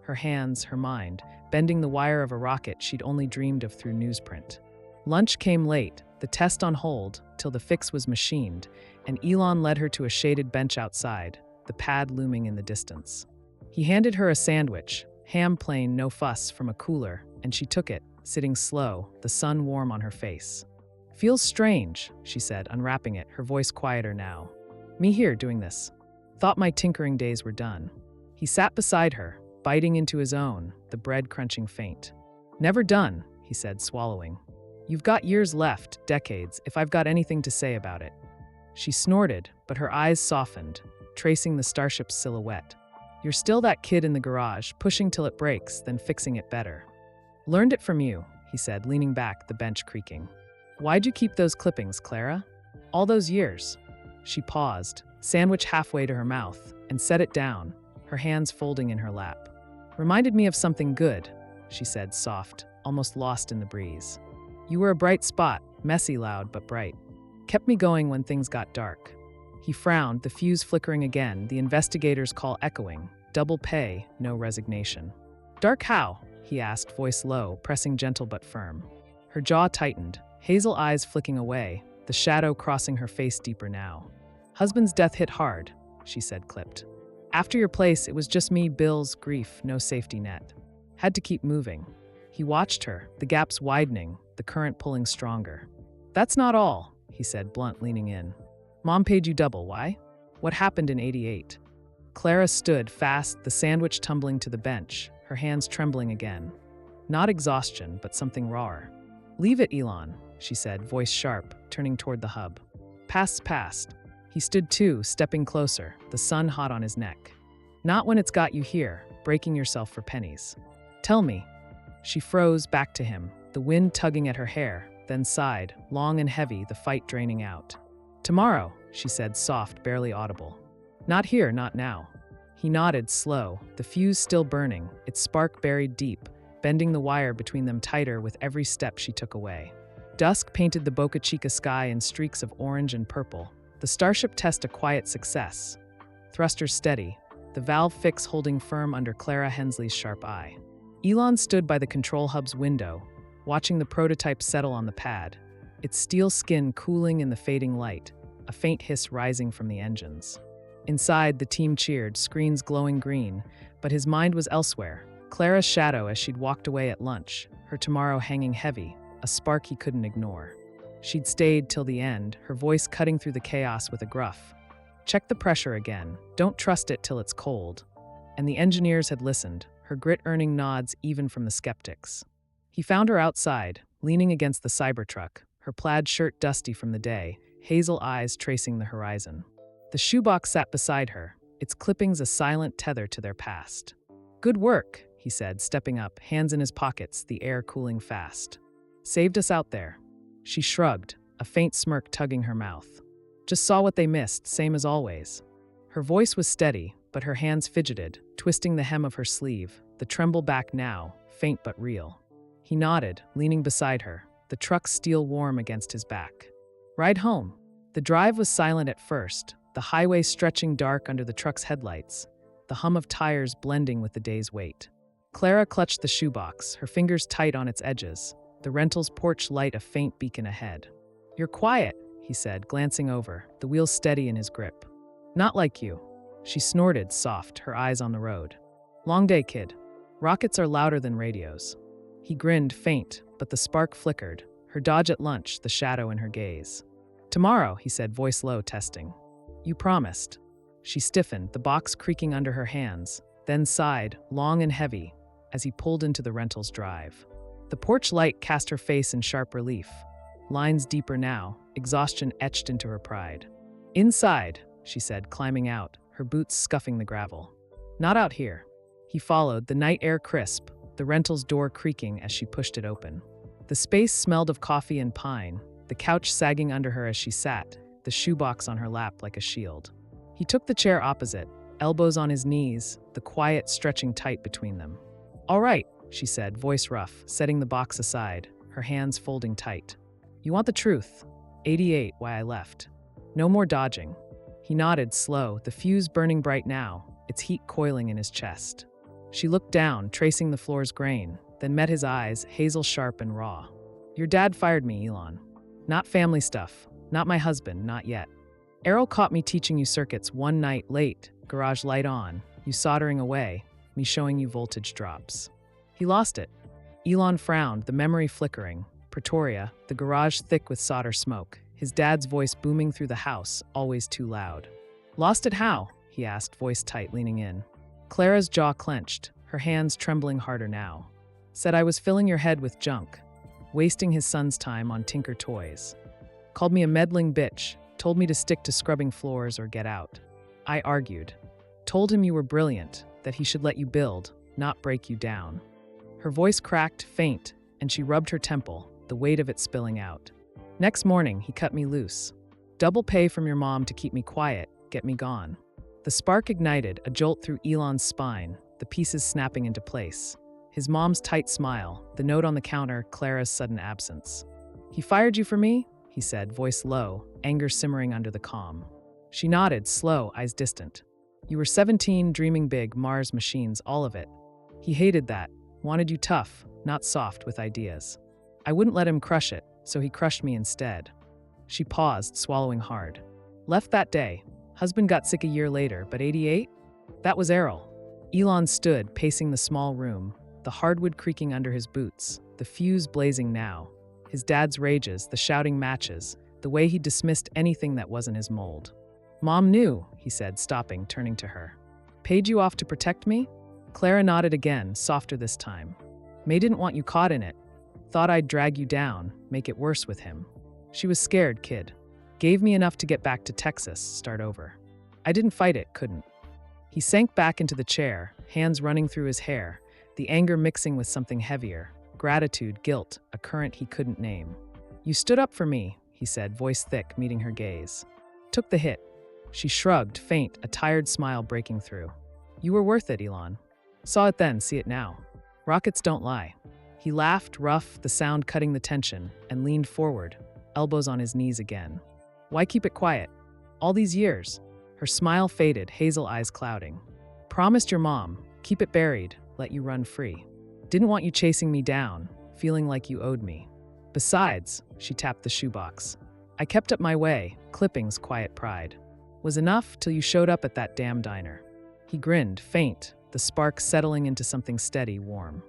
Her hands, her mind, bending the wire of a rocket she'd only dreamed of through newsprint. Lunch came late, the test on hold, till the fix was machined, and Elon led her to a shaded bench outside, the pad looming in the distance. He handed her a sandwich, ham plain, no fuss, from a cooler, and she took it, sitting slow, the sun warm on her face. "Feels strange," she said, unwrapping it, her voice quieter now. "Me here doing this. Thought my tinkering days were done." He sat beside her, biting into his own, the bread crunching faint. "Never done," he said, swallowing. "You've got years left, decades, if I've got anything to say about it." She snorted, but her eyes softened, tracing the starship's silhouette. "You're still that kid in the garage, pushing till it breaks, then fixing it better." "Learned it from you," he said, leaning back, the bench creaking. "Why'd you keep those clippings, Clara? All those years?" She paused, sandwich halfway to her mouth, and set it down, her hands folding in her lap. "Reminded me of something good," she said, soft, almost lost in the breeze. "You were a bright spot, messy, loud, but bright. Kept me going when things got dark." He frowned, the fuse flickering again, the investigator's call echoing. Double pay, no resignation. "Dark how?" he asked, voice low, pressing gentle but firm. Her jaw tightened, hazel eyes flicking away, the shadow crossing her face deeper now. "Husband's death hit hard," she said, clipped. "After your place, it was just me, bills, grief, no safety net. Had to keep moving." He watched her, the gaps widening, the current pulling stronger. "That's not all," he said, blunt, leaning in. "Mom paid you double, why? What happened in '88? Clara stood fast, the sandwich tumbling to the bench, her hands trembling again. Not exhaustion, but something rawer. "Leave it, Elon," she said, voice sharp, turning toward the hub. "Past's past." He stood too, stepping closer, the sun hot on his neck. "Not when it's got you here, breaking yourself for pennies. Tell me." She froze, back to him, the wind tugging at her hair, then sighed, long and heavy, the fight draining out. "Tomorrow," she said, soft, barely audible. "Not here, not now." He nodded, slow, the fuse still burning, its spark buried deep, bending the wire between them tighter with every step she took away. Dusk painted the Boca Chica sky in streaks of orange and purple, the Starship test a quiet success. Thrusters steady, the valve fix holding firm under Clara Hensley's sharp eye. Elon stood by the control hub's window, watching the prototype settle on the pad, its steel skin cooling in the fading light, a faint hiss rising from the engines. Inside, the team cheered, screens glowing green, but his mind was elsewhere. Clara's shadow as she'd walked away at lunch, her tomorrow hanging heavy, a spark he couldn't ignore. She'd stayed till the end, her voice cutting through the chaos with a gruff. "Check the pressure again. Don't trust it till it's cold." And the engineers had listened, her grit earning nods even from the skeptics. He found her outside, leaning against the Cybertruck, her plaid shirt dusty from the day, hazel eyes tracing the horizon. The shoebox sat beside her, its clippings a silent tether to their past. "Good work," he said, stepping up, hands in his pockets, the air cooling fast. "Saved us out there." She shrugged, a faint smirk tugging her mouth. "Just saw what they missed, same as always." Her voice was steady, but her hands fidgeted, twisting the hem of her sleeve, the tremble back now, faint but real. He nodded, leaning beside her, the truck's steel warm against his back. "Ride home." The drive was silent at first, the highway stretching dark under the truck's headlights, the hum of tires blending with the day's weight. Clara clutched the shoebox, her fingers tight on its edges, the rental's porch light a faint beacon ahead. "You're quiet," he said, glancing over, the wheel steady in his grip. Not like you. She snorted, soft, her eyes on the road. Long day, kid. Rockets are louder than radios. He grinned, faint, but the spark flickered, her dodge at lunch, the shadow in her gaze. Tomorrow, he said, voice low, testing. You promised. She stiffened, the box creaking under her hands, then sighed, long and heavy, as he pulled into the rental's drive. The porch light cast her face in sharp relief. Lines deeper now, exhaustion etched into her pride. Inside, she said, climbing out, her boots scuffing the gravel. Not out here. He followed, the night air crisp, the rental's door creaking as she pushed it open. The space smelled of coffee and pine, the couch sagging under her as she sat, the shoebox on her lap like a shield. He took the chair opposite, elbows on his knees, the quiet stretching tight between them. All right, she said, voice rough, setting the box aside, her hands folding tight. You want the truth? 88, why I left. No more dodging. He nodded, slow, the fuse burning bright now, its heat coiling in his chest. She looked down, tracing the floor's grain, then met his eyes, hazel sharp and raw. Your dad fired me, Elon. Not family stuff, not my husband, not yet. Errol caught me teaching you circuits one night late, garage light on, you soldering away, me showing you voltage drops. He lost it. Elon frowned, the memory flickering. Pretoria, the garage thick with solder smoke, his dad's voice booming through the house, always too loud. Lost it how? He asked, voice tight, leaning in. Clara's jaw clenched, her hands trembling harder now. Said I was filling your head with junk, wasting his son's time on tinker toys. Called me a meddling bitch, told me to stick to scrubbing floors or get out. I argued. Told him you were brilliant, that he should let you build, not break you down. Her voice cracked, faint, and she rubbed her temple, the weight of it spilling out. Next morning, he cut me loose. Double pay from your mom to keep me quiet, get me gone. The spark ignited, a jolt through Elon's spine, the pieces snapping into place. His mom's tight smile, the note on the counter, Clara's sudden absence. He fired you for me? He said, voice low, anger simmering under the calm. She nodded, slow, eyes distant. You were 17, dreaming big, Mars machines, all of it. He hated that, wanted you tough, not soft with ideas. I wouldn't let him crush it, so he crushed me instead. She paused, swallowing hard. Left that day. Husband got sick a year later, but 88? That was Errol. Elon stood, pacing the small room, the hardwood creaking under his boots, the fuse blazing now. His dad's rages, the shouting matches, the way he dismissed anything that wasn't his mold. Mom knew, he said, stopping, turning to her. Paid you off to protect me? Clara nodded again, softer this time. May didn't want you caught in it. Thought I'd drag you down, make it worse with him. She was scared, kid. Gave me enough to get back to Texas, start over. I didn't fight it, couldn't. He sank back into the chair, hands running through his hair, the anger mixing with something heavier, gratitude, guilt, a current he couldn't name. You stood up for me, he said, voice thick, meeting her gaze. Took the hit. She shrugged, faint, a tired smile breaking through. You were worth it, Elon. Saw it then, see it now. Rockets don't lie. He laughed, rough, the sound cutting the tension, and leaned forward, elbows on his knees again. Why keep it quiet? All these years. Her smile faded, hazel eyes clouding. Promised your mom, keep it buried, let you run free. Didn't want you chasing me down, feeling like you owed me. Besides, she tapped the shoebox. I kept up my way, clippings, quiet pride. Was enough till you showed up at that damn diner. He grinned, faint, the spark settling into something steady, warm.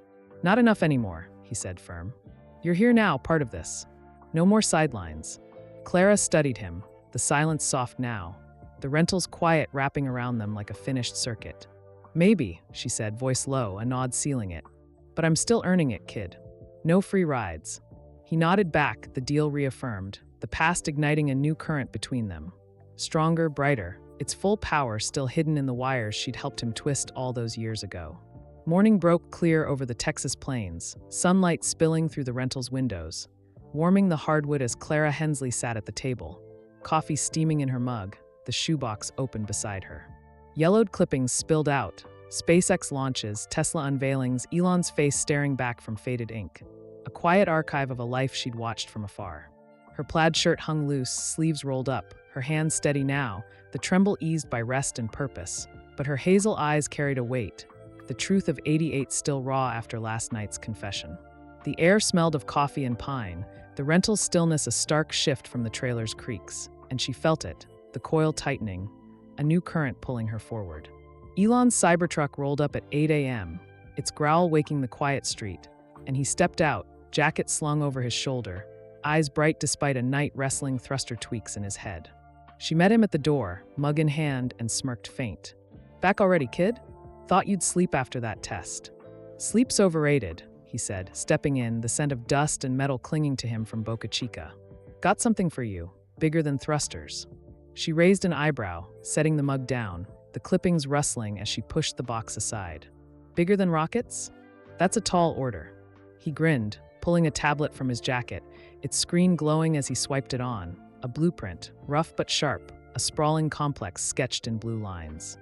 Not enough anymore, he said, firm. You're here now, part of this. No more sidelines. Clara studied him, the silence soft now, the rental's quiet wrapping around them like a finished circuit. Maybe, she said, voice low, a nod sealing it. But I'm still earning it, kid. No free rides. He nodded back, the deal reaffirmed, the past igniting a new current between them. Stronger, brighter, its full power still hidden in the wires she'd helped him twist all those years ago. Morning broke clear over the Texas plains, sunlight spilling through the rental's windows, warming the hardwood as Clara Hensley sat at the table, coffee steaming in her mug, the shoebox open beside her. Yellowed clippings spilled out, SpaceX launches, Tesla unveilings, Elon's face staring back from faded ink, a quiet archive of a life she'd watched from afar. Her plaid shirt hung loose, sleeves rolled up, her hands steady now, the tremble eased by rest and purpose, but her hazel eyes carried a weight, the truth of 88 still raw after last night's confession. The air smelled of coffee and pine, the rental's stillness a stark shift from the trailer's creaks, and she felt it, the coil tightening, a new current pulling her forward. Elon's Cybertruck rolled up at 8 a.m., its growl waking the quiet street, and he stepped out, jacket slung over his shoulder, eyes bright despite a night wrestling thruster tweaks in his head. She met him at the door, mug in hand, and smirked faint. "Back already, kid? Thought you'd sleep after that test." "Sleep's overrated," he said, stepping in, the scent of dust and metal clinging to him from Boca Chica. "Got something for you, bigger than thrusters." She raised an eyebrow, setting the mug down, the clippings rustling as she pushed the box aside. "Bigger than rockets? That's a tall order." He grinned, pulling a tablet from his jacket, its screen glowing as he swiped it on. A blueprint, rough but sharp, a sprawling complex sketched in blue lines.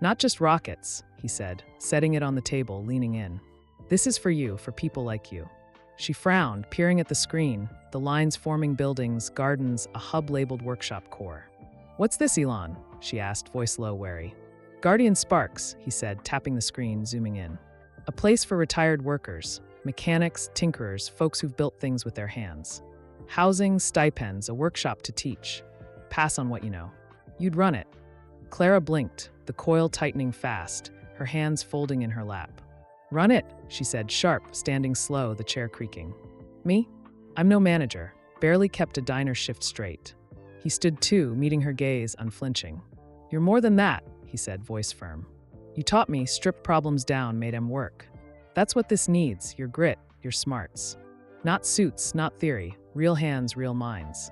"Not just rockets," he said, setting it on the table, leaning in. "This is for you, for people like you." She frowned, peering at the screen, the lines forming buildings, gardens, a hub labeled workshop core. "What's this, Elon?" she asked, voice low, wary. "Guardian Sparks," he said, tapping the screen, zooming in. "A place for retired workers, mechanics, tinkerers, folks who've built things with their hands. Housing, stipends, a workshop to teach. Pass on what you know. You'd run it." Clara blinked, the coil tightening fast, her hands folding in her lap. "Run it," she said, sharp, standing slow, the chair creaking. "Me? I'm no manager, barely kept a diner shift straight." He stood too, meeting her gaze, unflinching. "You're more than that," he said, voice firm. "You taught me, stripped problems down, made 'em work. That's what this needs, your grit, your smarts. Not suits, not theory, real hands, real minds."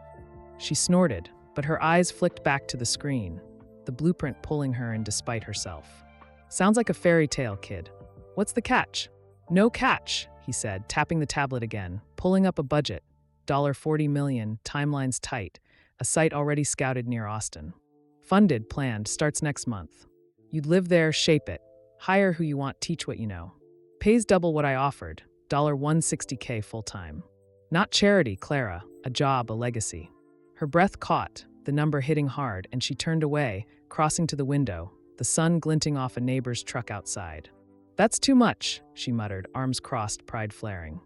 She snorted, but her eyes flicked back to the screen, the blueprint pulling her in despite herself. "Sounds like a fairy tale, kid. What's the catch?" "No catch," he said, tapping the tablet again, pulling up a budget. $40 million, timelines tight, a site already scouted near Austin. Funded, planned, starts next month. You'd live there, shape it. Hire who you want, teach what you know. Pays double what I offered, $160K full-time. Not charity, Clara, a job, a legacy. Her breath caught, the number hitting hard, and she turned away, crossing to the window, the sun glinting off a neighbor's truck outside. "That's too much," she muttered, arms crossed, pride flaring.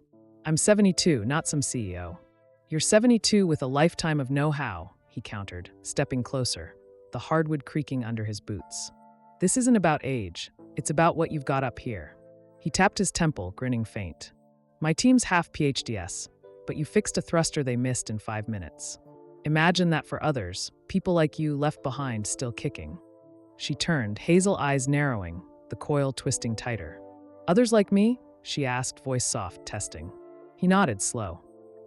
"I'm 72, not some CEO." "You're 72 with a lifetime of know-how," he countered, stepping closer, the hardwood creaking under his boots. "This isn't about age, it's about what you've got up here." He tapped his temple, grinning faint. "My team's half PhDs, but you fixed a thruster they missed in 5 minutes. Imagine that for others, people like you left behind still kicking." She turned, hazel eyes narrowing, the coil twisting tighter. "Others like me?" she asked, voice soft, testing. He nodded, slow.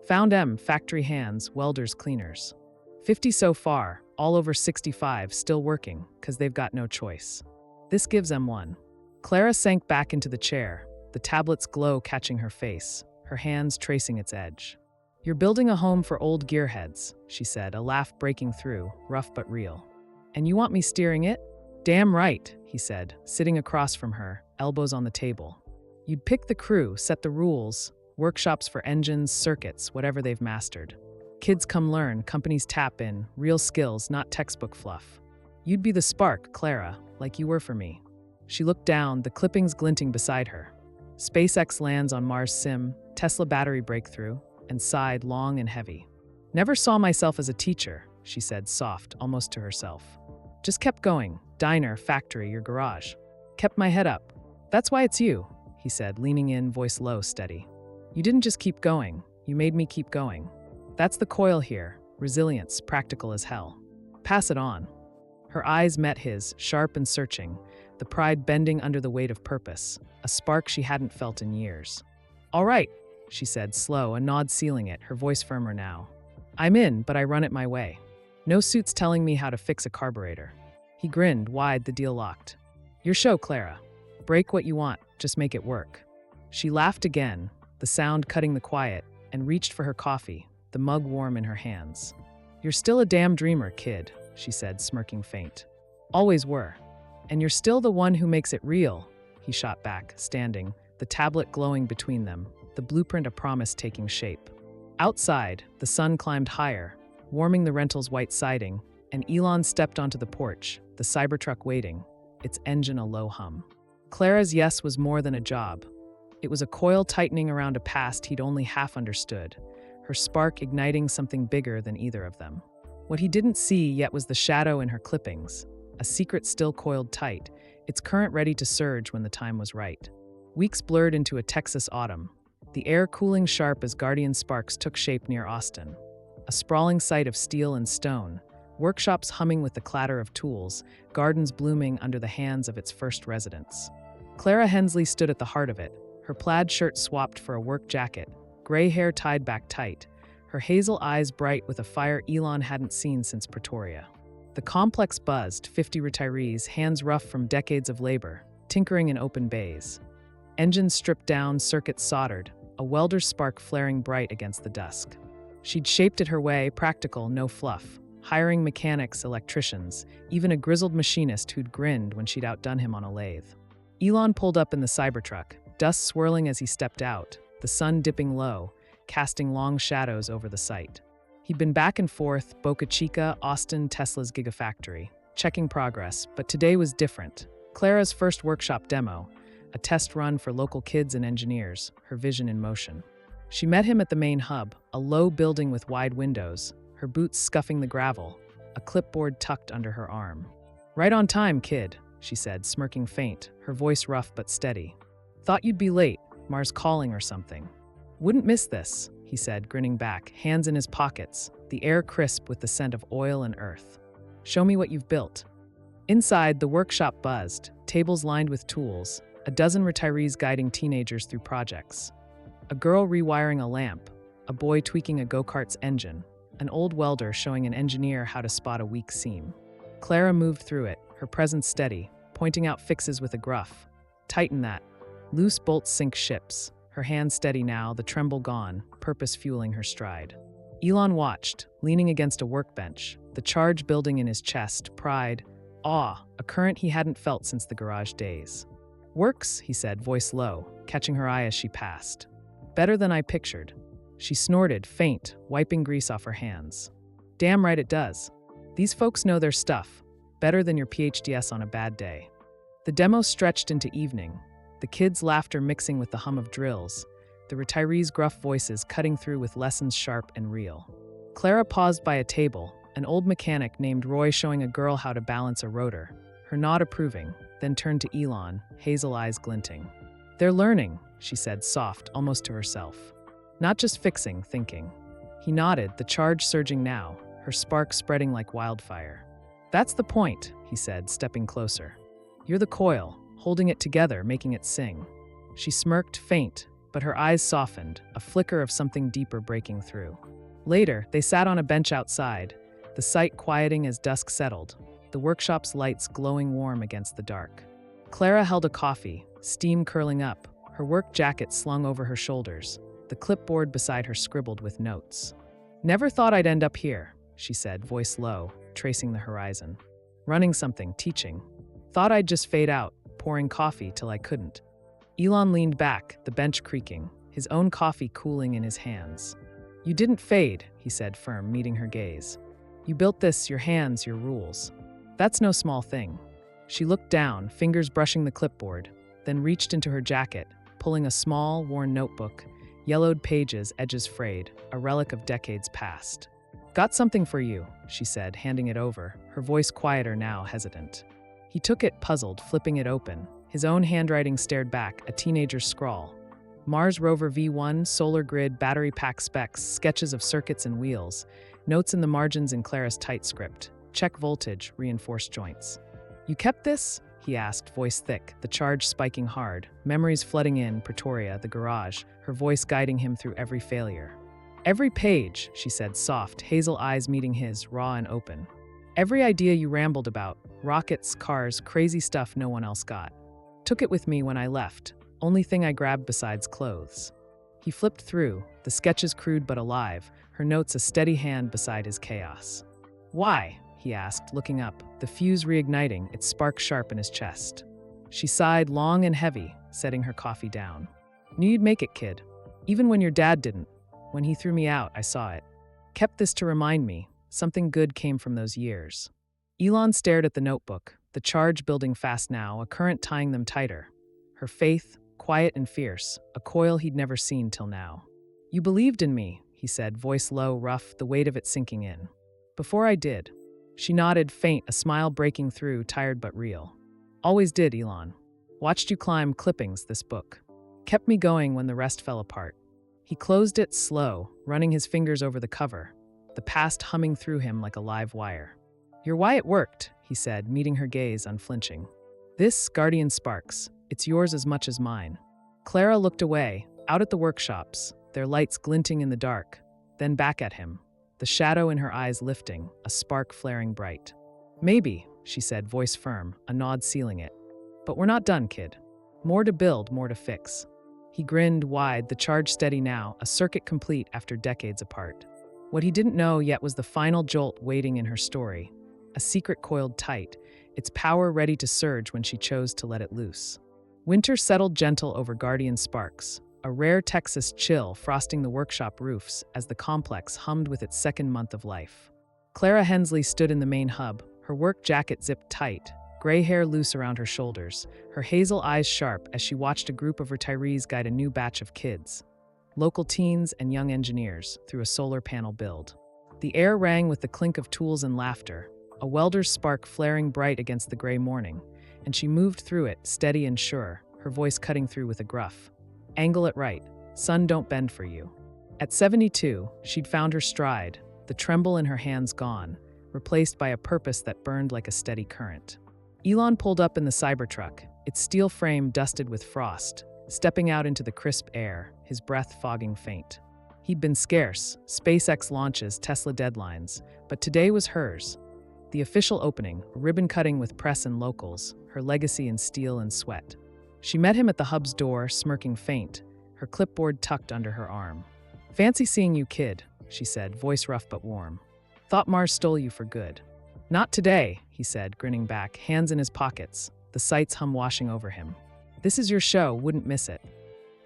"Found M, factory hands, welders, cleaners. 50 so far, all over 65, still working, 'cause they've got no choice. This gives M1. Clara sank back into the chair, the tablet's glow catching her face, her hands tracing its edge. "You're building a home for old gearheads," she said, a laugh breaking through, rough but real. "And you want me steering it?" "Damn right," he said, sitting across from her, elbows on the table. "You'd pick the crew, set the rules, workshops for engines, circuits, whatever they've mastered. Kids come learn, companies tap in, real skills, not textbook fluff. You'd be the spark, Clara, like you were for me." She looked down, the clippings glinting beside her. SpaceX lands on Mars sim, Tesla battery breakthrough, and sighed long and heavy. "Never saw myself as a teacher," she said, soft, almost to herself. "Just kept going, diner, factory, your garage. Kept my head up. That's why it's you," he said, leaning in, voice low, steady. "You didn't just keep going, you made me keep going. That's the coil here, resilience, practical as hell. Pass it on." Her eyes met his, sharp and searching, the pride bending under the weight of purpose, a spark she hadn't felt in years. "All right," she said, slow, a nod sealing it, her voice firmer now. "I'm in, but I run it my way. No suits telling me how to fix a carburetor." He grinned wide, the deal locked. "Your show, Clara. Break what you want, just make it work." She laughed again, the sound cutting the quiet, and reached for her coffee, the mug warm in her hands. "You're still a damn dreamer, kid," she said, smirking faint. "Always were. And you're still the one who makes it real," he shot back, standing, the tablet glowing between them, the blueprint a promise taking shape. Outside, the sun climbed higher, warming the rental's white siding, and Elon stepped onto the porch, the Cybertruck waiting, its engine a low hum. Clara's yes was more than a job. It was a coil tightening around a past he'd only half understood, her spark igniting something bigger than either of them. What he didn't see yet was the shadow in her clippings, a secret still coiled tight, its current ready to surge when the time was right. Weeks blurred into a Texas autumn, the air cooling sharp as guardian sparks took shape near Austin. A sprawling site of steel and stone, workshops humming with the clatter of tools, gardens blooming under the hands of its first residents. Clara Hensley stood at the heart of it, her plaid shirt swapped for a work jacket, gray hair tied back tight, her hazel eyes bright with a fire Elon hadn't seen since Pretoria. The complex buzzed, 50 retirees, hands rough from decades of labor, tinkering in open bays. Engines stripped down, circuits soldered, a welder's spark flaring bright against the dusk. She'd shaped it her way, practical, no fluff, hiring mechanics, electricians, even a grizzled machinist who'd grinned when she'd outdone him on a lathe. Elon pulled up in the Cybertruck, dust swirling as he stepped out, the sun dipping low, casting long shadows over the site. He'd been back and forth, Boca Chica, Austin, Tesla's Gigafactory, checking progress, but today was different. Clara's first workshop demo, a test run for local kids and engineers, her vision in motion. She met him at the main hub, a low building with wide windows, her boots scuffing the gravel, a clipboard tucked under her arm. "Right on time, kid," she said, smirking faint, her voice rough but steady. "Thought you'd be late, Mars calling or something." "Wouldn't miss this," he said, grinning back, hands in his pockets, the air crisp with the scent of oil and earth. "Show me what you've built." Inside, the workshop buzzed, tables lined with tools, a dozen retirees guiding teenagers through projects. A girl rewiring a lamp, a boy tweaking a go-kart's engine, an old welder showing an engineer how to spot a weak seam. Clara moved through it, her presence steady, pointing out fixes with a gruff. "Tighten that. Loose bolts sink ships." Her hand steady now, the tremble gone, purpose fueling her stride. Elon watched, leaning against a workbench, the charge building in his chest, pride, awe, a current he hadn't felt since the garage days. "Works," he said, voice low, catching her eye as she passed. "Better than I pictured." She snorted, faint, wiping grease off her hands. "Damn right it does. These folks know their stuff, better than your PhDs on a bad day." The demo stretched into evening, the kids' laughter mixing with the hum of drills, the retirees' gruff voices cutting through with lessons sharp and real. Clara paused by a table, an old mechanic named Roy showing a girl how to balance a rotor, her nod approving, then turned to Elon, hazel eyes glinting. "They're learning," she said, soft, almost to herself. "Not just fixing, thinking." He nodded, the charge surging now, her spark spreading like wildfire. "That's the point," he said, stepping closer. "You're the coil, holding it together, making it sing." She smirked, faint, but her eyes softened, a flicker of something deeper breaking through. Later, they sat on a bench outside, the site quieting as dusk settled, the workshop's lights glowing warm against the dark. Clara held a coffee, steam curling up, her work jacket slung over her shoulders, the clipboard beside her scribbled with notes. "Never thought I'd end up here," she said, voice low, tracing the horizon. "Running something, teaching. Thought I'd just fade out, pouring coffee till I couldn't." Elon leaned back, the bench creaking, his own coffee cooling in his hands. "You didn't fade," he said, firm, meeting her gaze. "You built this, your hands, your rules. That's no small thing." She looked down, fingers brushing the clipboard, then reached into her jacket, pulling a small, worn notebook, yellowed pages, edges frayed, a relic of decades past. "Got something for you," she said, handing it over, her voice quieter now, hesitant. He took it, puzzled, flipping it open. His own handwriting stared back, a teenager's scrawl. Mars Rover V1, solar grid, battery pack specs, sketches of circuits and wheels, notes in the margins in Clara's tight script. Check voltage, reinforced joints. "You kept this?" he asked, voice thick, the charge spiking hard, memories flooding in, Pretoria, the garage, her voice guiding him through every failure. "Every page," she said, soft, hazel eyes meeting his, raw and open. "Every idea you rambled about, rockets, cars, crazy stuff no one else got. Took it with me when I left, only thing I grabbed besides clothes." He flipped through, the sketches crude but alive, her notes a steady hand beside his chaos. "Why?" he asked, looking up, the fuse reigniting, its spark sharp in his chest. She sighed long and heavy, setting her coffee down. "Knew you'd make it, kid. Even when your dad didn't. When he threw me out, I saw it. Kept this to remind me, something good came from those years." Elon stared at the notebook, the charge building fast now, a current tying them tighter. Her faith, quiet and fierce, a coil he'd never seen till now. "You believed in me," he said, voice low, rough, the weight of it sinking in. "Before I did." She nodded, faint, a smile breaking through, tired but real. "Always did, Elon. Watched you climb clippings, this book. Kept me going when the rest fell apart." He closed it, slow, running his fingers over the cover, the past humming through him like a live wire. "You're why it worked," he said, meeting her gaze, unflinching. "This, Guardian Sparks, it's yours as much as mine." Clara looked away, out at the workshops, their lights glinting in the dark, then back at him, the shadow in her eyes lifting, a spark flaring bright. "Maybe," she said, voice firm, a nod sealing it. "But we're not done, kid. More to build, more to fix." He grinned wide, the charge steady now, a circuit complete after decades apart. What he didn't know yet was the final jolt waiting in her story, a secret coiled tight, its power ready to surge when she chose to let it loose. Winter settled gentle over Guardian Sparks, a rare Texas chill frosting the workshop roofs as the complex hummed with its second month of life. Clara Hensley stood in the main hub, her work jacket zipped tight, gray hair loose around her shoulders, her hazel eyes sharp as she watched a group of retirees guide a new batch of kids, local teens and young engineers, through a solar panel build. The air rang with the clink of tools and laughter, a welder's spark flaring bright against the gray morning, and she moved through it, steady and sure, her voice cutting through with a gruff. "Angle it right. Sun don't bend for you." At 72, she'd found her stride, the tremble in her hands gone, replaced by a purpose that burned like a steady current. Elon pulled up in the Cybertruck, its steel frame dusted with frost, stepping out into the crisp air, his breath fogging faint. He'd been scarce, SpaceX launches, Tesla deadlines, but today was hers. The official opening, ribbon cutting with press and locals, her legacy in steel and sweat. She met him at the hub's door, smirking faint, her clipboard tucked under her arm. "Fancy seeing you, kid," she said, voice rough but warm. "Thought Mars stole you for good." "Not today," he said, grinning back, hands in his pockets, the sights hum washing over him. "This is your show, wouldn't miss it."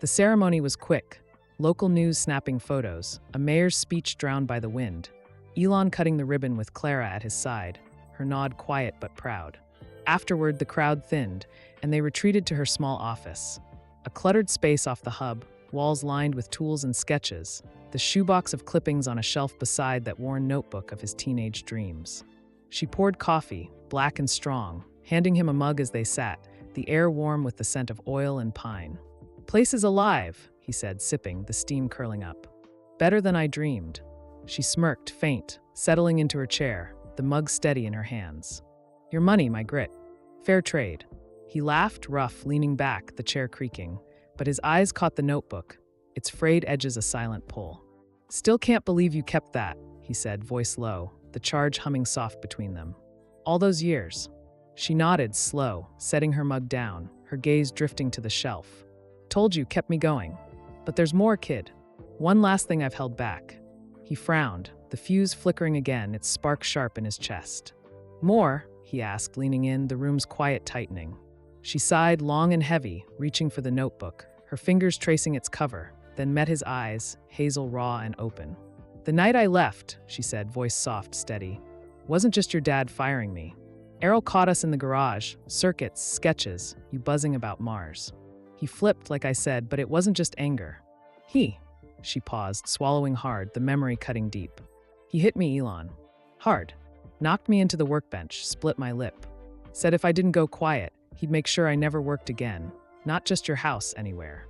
The ceremony was quick, local news snapping photos, a mayor's speech drowned by the wind, Elon cutting the ribbon with Clara at his side, her nod quiet but proud. Afterward, the crowd thinned, and they retreated to her small office. A cluttered space off the hub, walls lined with tools and sketches, the shoebox of clippings on a shelf beside that worn notebook of his teenage dreams. She poured coffee, black and strong, handing him a mug as they sat, the air warm with the scent of oil and pine. "Place is alive," he said, sipping, the steam curling up. "Better than I dreamed." She smirked, faint, settling into her chair, the mug steady in her hands. "Your money, my grit. Fair trade." He laughed, rough, leaning back, the chair creaking, but his eyes caught the notebook, its frayed edges a silent pull. "Still can't believe you kept that," he said, voice low, the charge humming soft between them. "All those years." She nodded, slow, setting her mug down, her gaze drifting to the shelf. "Told you, kept me going. But there's more, kid. One last thing I've held back." He frowned, the fuse flickering again, its spark sharp in his chest. "More?" he asked, leaning in, the room's quiet tightening. She sighed, long and heavy, reaching for the notebook, her fingers tracing its cover, then met his eyes, hazel raw and open. "The night I left," she said, voice soft, steady, "wasn't just your dad firing me. Errol caught us in the garage, circuits, sketches, you buzzing about Mars. He flipped, like I said, but it wasn't just anger. She paused, swallowing hard, the memory cutting deep. "He hit me, Elon. Hard. Knocked me into the workbench, split my lip. Said if I didn't go quiet, he'd make sure I never worked again. Not just your house, anywhere."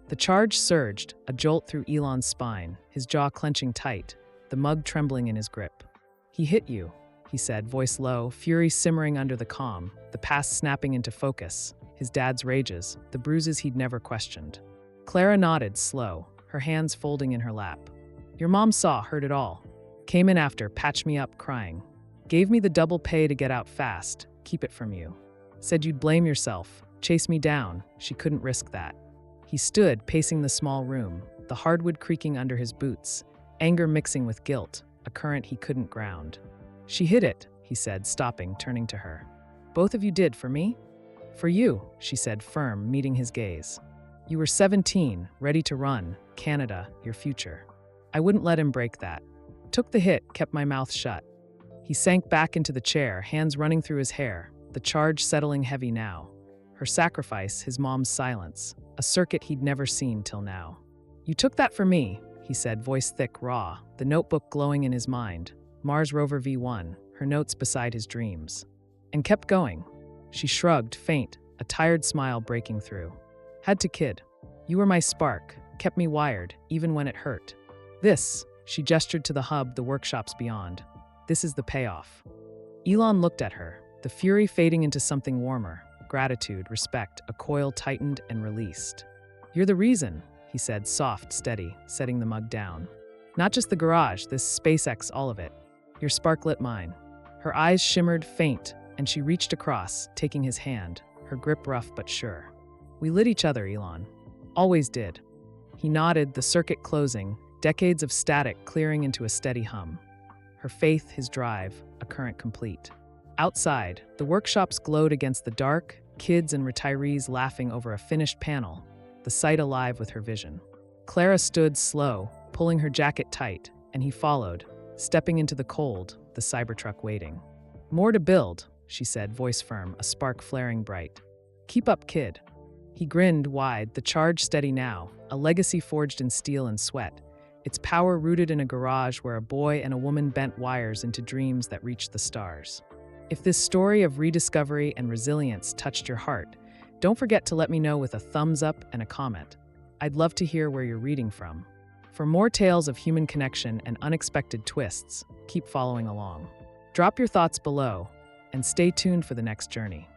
The charge surged, a jolt through Elon's spine, his jaw clenching tight, the mug trembling in his grip. "He hit you," he said, voice low, fury simmering under the calm, the past snapping into focus, his dad's rages, the bruises he'd never questioned. Clara nodded, slow, her hands folding in her lap. "Your mom saw, heard it all. Came in after, patched me up, crying. Gave me the double pay to get out fast, keep it from you. Said you'd blame yourself, chase me down, she couldn't risk that." He stood, pacing the small room, the hardwood creaking under his boots, anger mixing with guilt, a current he couldn't ground. "She hid it," he said, stopping, turning to her. "Both of you did, for me?" "For you," she said, firm, meeting his gaze. "You were 17, ready to run, Canada, your future. I wouldn't let him break that. Took the hit, kept my mouth shut." He sank back into the chair, hands running through his hair, the charge settling heavy now. Her sacrifice, his mom's silence, a circuit he'd never seen till now. "You took that for me," he said, voice thick, raw, the notebook glowing in his mind. Mars Rover V1, her notes beside his dreams. And kept going. She shrugged, faint, a tired smile breaking through. "Had to, kid. You were my spark, kept me wired, even when it hurt. This," she gestured to the hub, the workshops beyond. "This is the payoff." Elon looked at her, the fury fading into something warmer. Gratitude, respect, a coil tightened and released. "You're the reason," he said, soft, steady, setting the mug down. "Not just the garage, this SpaceX, all of it. Your spark lit mine." Her eyes shimmered, faint, and she reached across, taking his hand, her grip rough but sure. "We lit each other, Elon. Always did." He nodded, the circuit closing, decades of static clearing into a steady hum. Her faith, his drive, a current complete. Outside, the workshops glowed against the dark, kids and retirees laughing over a finished panel, the site alive with her vision. Clara stood slow, pulling her jacket tight, and he followed, stepping into the cold, the Cybertruck waiting. "More to build," she said, voice firm, a spark flaring bright. "Keep up, kid." He grinned wide, the charge steady now, a legacy forged in steel and sweat, its power rooted in a garage where a boy and a woman bent wires into dreams that reached the stars. If this story of rediscovery and resilience touched your heart, don't forget to let me know with a thumbs up and a comment. I'd love to hear where you're reading from. For more tales of human connection and unexpected twists, keep following along. Drop your thoughts below, and stay tuned for the next journey.